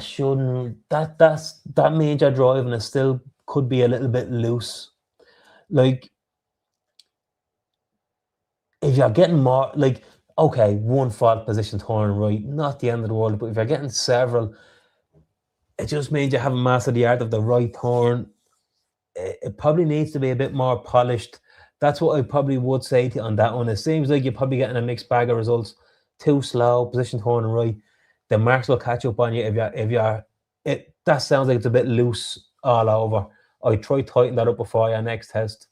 shouldn't. That means your driving is still could be a little bit loose. Like if you're getting more, like okay, one fault position turning right, not the end of the world. But if you're getting several, it just means you haven't mastered the art of the right turn. It probably needs to be a bit more polished. That's what I probably would say to you on that one. It seems like you're probably getting a mixed bag of results. Too slow, position turning right. The marks will catch up on you if you're. That sounds like it's a bit loose all over. I try tighten that up before your next test.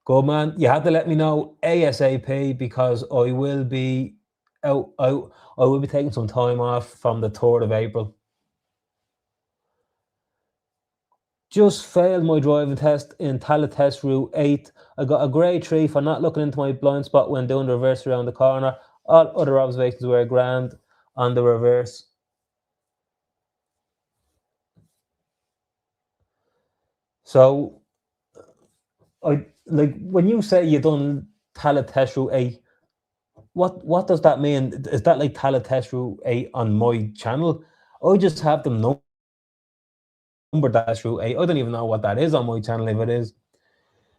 Good man. You had to let me know ASAP because I will be out. I will be taking some time off from the 3rd of April. Just failed my driving test in Tallaght Test Route 8. I got a grade 3 for not looking into my blind spot when doing the reverse around the corner. All other observations were grand. on the reverse. So I like when you say you done Tala test route 8, what does that mean? Is that like Tala test route 8 on my channel? I just have them numbered test route 8. I don't even know what that is on my channel if it is.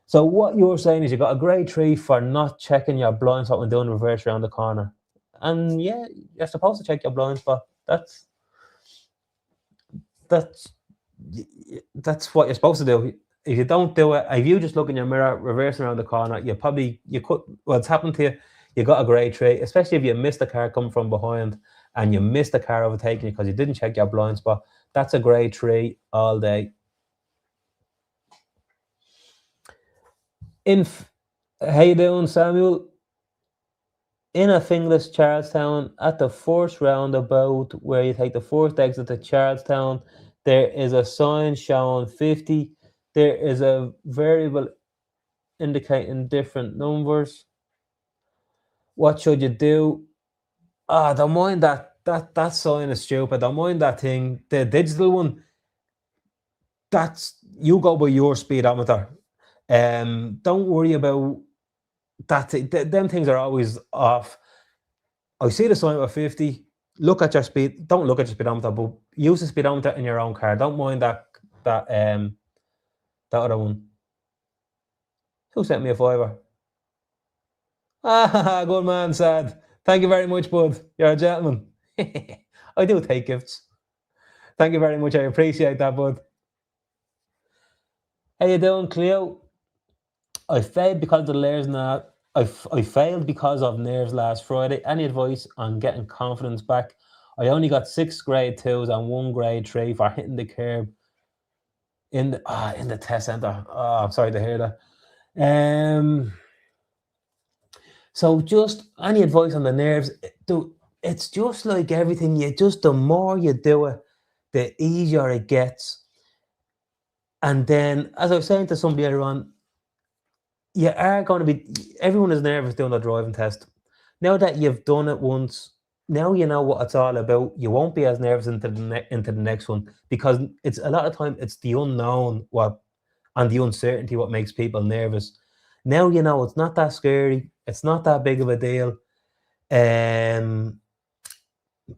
So what you're saying is you got a grade 3 for not checking your blind spot when doing reverse around the corner. And yeah, you're supposed to check your blind spot. That's that's what you're supposed to do. If you don't do it, if you just look in your mirror, reversing around the corner, you could. Well, it's happened to you. You got a grade 3, especially if you missed a car coming from behind and you missed a car overtaking you because you didn't check your blind spot. That's a grade 3 all day. How you doing, Samuel? In a finglas Charlestown, at the first roundabout where you take the first exit to Charlestown, there is a sign showing 50. There is a variable indicating different numbers. What should you do? Don't mind that sign is stupid. Don't mind that thing. The digital one, that's you go by your speedometer. Don't worry about that. Them things are always off. I see the sign with 50. Look at your speed. Don't look at your speedometer, but use the speedometer in your own car. Don't mind that other one. Who sent me a fiver? Good man, Sad. Thank you very much, bud. You're a gentleman. I do take gifts. Thank you very much. I appreciate that, bud. How you doing, Cleo? I failed because of the layers now. I failed because of nerves last Friday. Any advice on getting confidence back? I only got 6 grade 2s and 1 grade 3 for hitting the curb in the test centre. Oh, I'm sorry to hear that. So just any advice on the nerves? It's just like everything. The more you do it, the easier it gets. And then, as I was saying to somebody earlier on, you are going to be. Everyone is nervous doing a driving test. Now that you've done it once, now you know what it's all about. You won't be as nervous into the next one, because it's a lot of time it's the unknown and the uncertainty what makes people nervous. Now you know it's not that scary. It's not that big of a deal.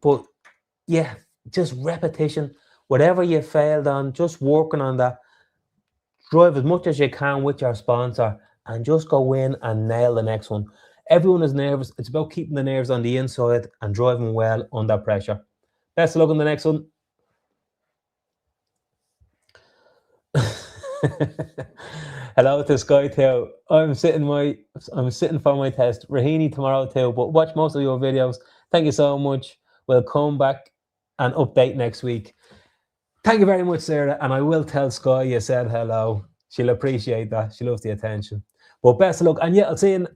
But yeah, just repetition. Whatever you failed on, just working on that. Drive as much as you can with your sponsor and just go in and nail the next one. Everyone is nervous. It's about keeping the nerves on the inside and driving well under pressure. Best of luck on the next one. Hello to Sky too. I'm sitting for my test. Rahini tomorrow too, but watch most of your videos. Thank you so much. We'll come back and update next week. Thank you very much, Sarah, and I will tell Sky you said hello. She'll appreciate that. She loves the attention. But best of luck, and yeah, I'll see you.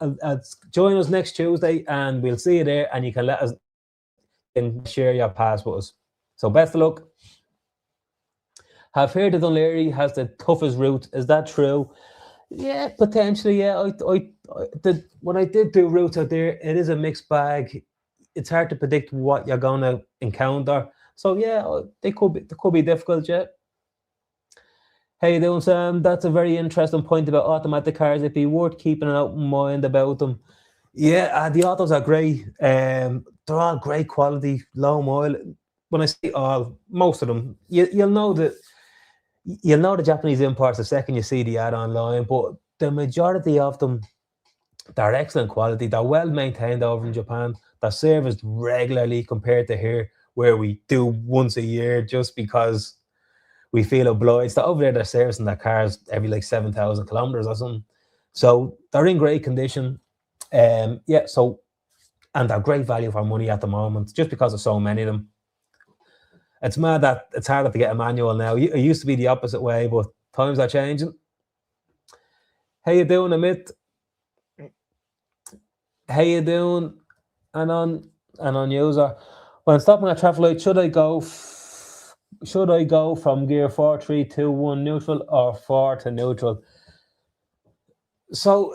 Join us next Tuesday, and we'll see you there. And you can let us and share your pass with us. So best of luck. Have heard that Dunleary has the toughest route. Is that true? Yeah, potentially. Yeah, when I did do routes out there, it is a mixed bag. It's hard to predict what you're gonna encounter. So yeah, they could be difficult. Yeah. How you doing, Sam? That's a very interesting point about automatic cars. It'd be worth keeping an open mind about them. Yeah, the autos are great. They're all great quality, low mile. When I say all, most of them, you'll know the Japanese imports the second you see the ad online. But the majority of them, they're excellent quality. They're well maintained over in Japan. They're serviced regularly compared to here, where we do once a year just because we feel obliged. Over there, they're servicing their cars every like 7,000 kilometers or something. So they're in great condition. Yeah, so, and they're great value for money at the moment, just because there's so many of them. It's mad that it's harder to get a manual now. It used to be the opposite way, but times are changing. How you doing, Amit? How you doing? And on user. When stopping at traffic light, should I go from gear 4, 3, 2, 1 neutral or 4 to neutral? So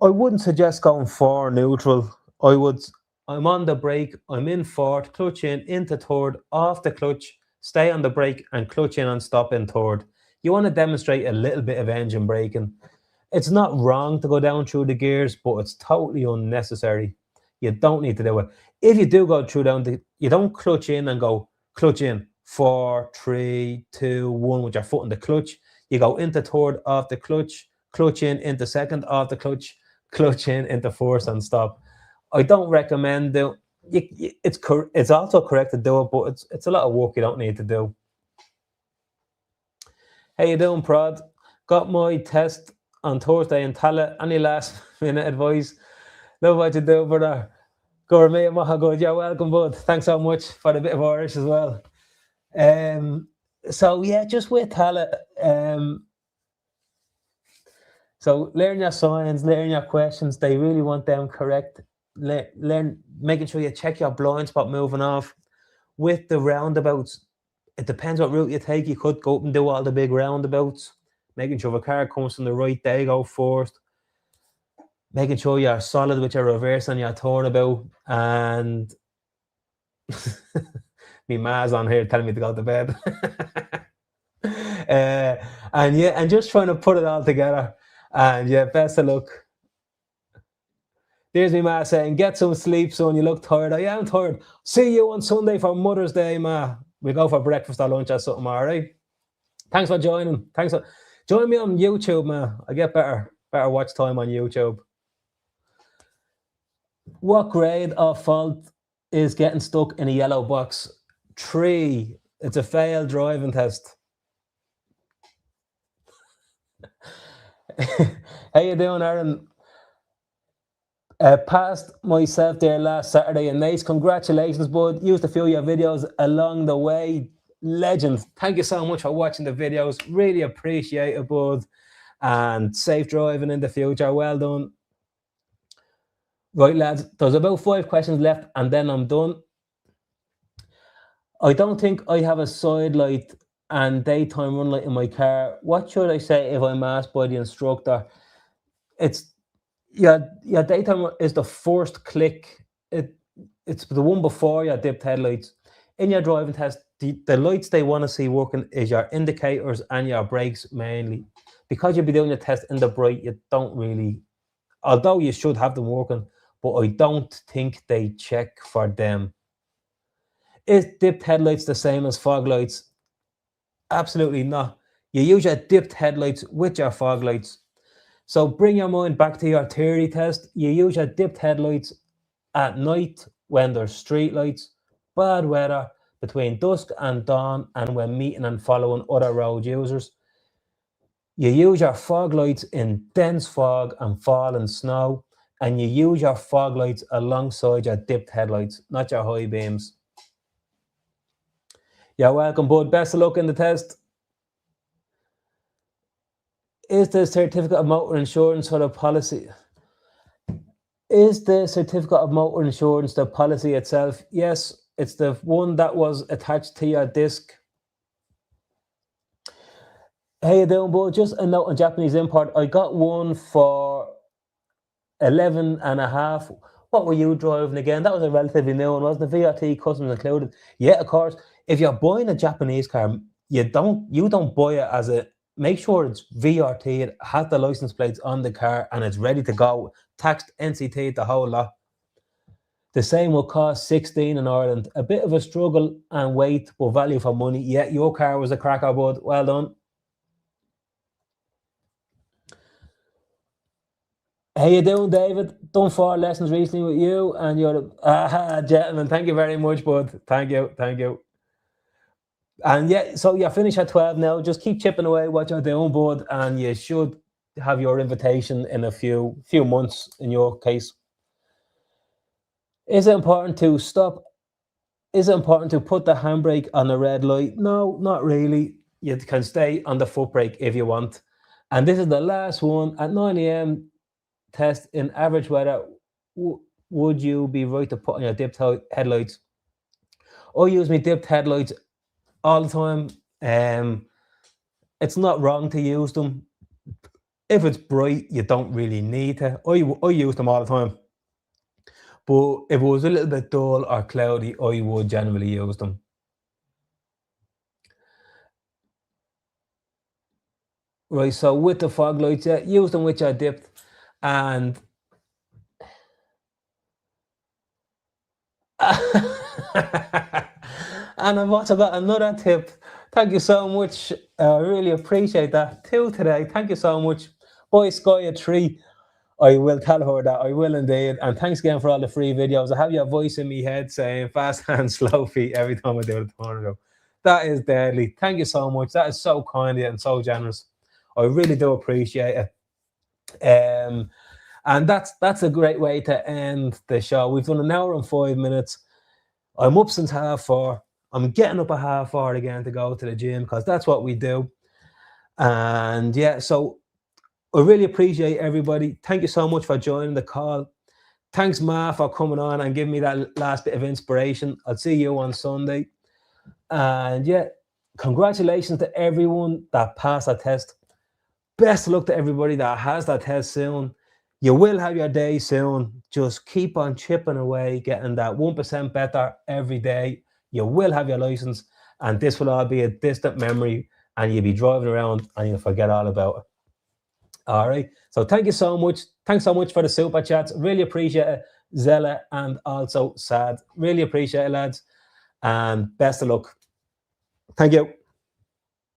I wouldn't suggest going 4 neutral. I would I'm on the brake, I'm in fourth, clutch in, into third, off the clutch, stay on the brake and clutch in and stop in third. You want to demonstrate a little bit of engine braking. It's not wrong to go down through the gears, but it's totally unnecessary. You don't need to do it. If you do go through you don't clutch in and go clutch in 4, 3, 2, 1 with your foot in the clutch. You go into third off the clutch, clutch in into second off the clutch in into first and stop. I don't recommend it. It's also correct to do it, but it's a lot of work you don't need to do. How you doing, Prod? Got my test on Thursday in Tala. Any last minute advice? Love what you do, brother. Gourmet Maha good. You're welcome, bud. Thanks so much for the bit of Irish as well. So yeah, just with Tala. So learn your signs, learn your questions. They really want them correct. Learn making sure you check your blind spot moving off. With the roundabouts, it depends what route you take. You could go up and do all the big roundabouts, making sure if a car comes from the right, they go first. Making sure you're solid with your reverse and your turnabout. And me ma's on here telling me to go to bed. And just trying to put it all together. And yeah, best of luck. There's me ma saying, get some sleep, son. You look tired. I am tired. See you on Sunday for Mother's Day, ma. We go for breakfast or lunch or something, all right? Thanks for joining. Join me on YouTube, ma. I get better watch time on YouTube. What grade of fault is getting stuck in a yellow box? 3. It's a failed driving test. How you doing, Aaron? Passed myself there last Saturday and nice. Congratulations, bud. Used a few of your videos along the way. Legend. Thank you so much for watching the videos. Really appreciate it, bud. And safe driving in the future. Well done. Right, lads. There's about 5 questions left and then I'm done. I don't think I have a side light and daytime run light in my car. What should I say if I'm asked by the instructor? It's your daytime is the first click. It's the one before your dipped headlights. In your driving test, the lights they want to see working is your indicators and your brakes mainly. Because you'll be doing your test in the bright, you don't really, although you should have them working, but I don't think they check for them. Is dipped headlights the same as fog lights? Absolutely not. You use your dipped headlights with your fog lights. So bring your mind back to your theory test. You use your dipped headlights at night when there's street lights, bad weather, between dusk and dawn, and when meeting and following other road users. You use your fog lights in dense fog and falling snow, and you use your fog lights alongside your dipped headlights, not your high beams. You're welcome, bud. Best of luck in the test. Is the certificate of motor insurance for the policy? Is the certificate of motor insurance the policy itself? Yes, it's the one that was attached to your disc. How you doing, bud? Just a note on Japanese import. I got one for 11.5. What were you driving again? That was a relatively new one, wasn't it? VRT customs included. Yeah, of course. If you're buying a Japanese car, you don't buy it as a. Make sure it's VRT. It has the license plates on the car and it's ready to go. Taxed, NCT, the whole lot. The same will cost 16 in Ireland. A bit of a struggle and wait, but value for money. Yeah, your car was a cracker, bud. Well done. How you doing, David? Done 4 lessons recently with you, and you're the gentleman. Thank you very much, bud. Thank you. And yeah, so you're finished at 12 now. Just keep chipping away what you're doing, bud, and you should have your invitation in a few months. In your case, is it important to stop? Is it important to put the handbrake on a red light? No, not really. You can stay on the foot brake if you want. And this is the last one at 9 a.m. Test in average weather. Would you be right to put on your dipped headlights? I use my dipped headlights all the time. It's not wrong to use them. If it's bright, you don't really need to. I use them all the time. But if it was a little bit dull or cloudy, I would generally use them. Right, so with the fog lights, yeah, use them with your dip. And and I've also got another tip. Thank you so much. I really appreciate that too today. Thank you so much. Boy, Sky a tree. I will tell her that. I will indeed. And thanks again for all the free videos. I have your voice in my head saying fast hands, slow feet every time I do the tornado. That is deadly. Thank you so much. That is so kind of you and so generous. I really do appreciate it. And that's a great way to end the show. We've done an hour and 5 minutes. I'm up since 4:30. I'm getting up at 4:30 again to go to the gym because that's what we do. And yeah, so I really appreciate everybody. Thank you so much for joining the call. Thanks, Ma, for coming on and giving me that last bit of inspiration. I'll see you on Sunday. And yeah, congratulations to everyone that passed that test. Best of luck to everybody that has that test soon. You will have your day soon. Just keep on chipping away, getting that 1% better every day. You will have your license, and this will all be a distant memory, and you'll be driving around and you'll forget all about it. All right. So thank you so much. Thanks so much for the super chats. Really appreciate it, Zella and also Sad. Really appreciate it, lads. And best of luck. Thank you.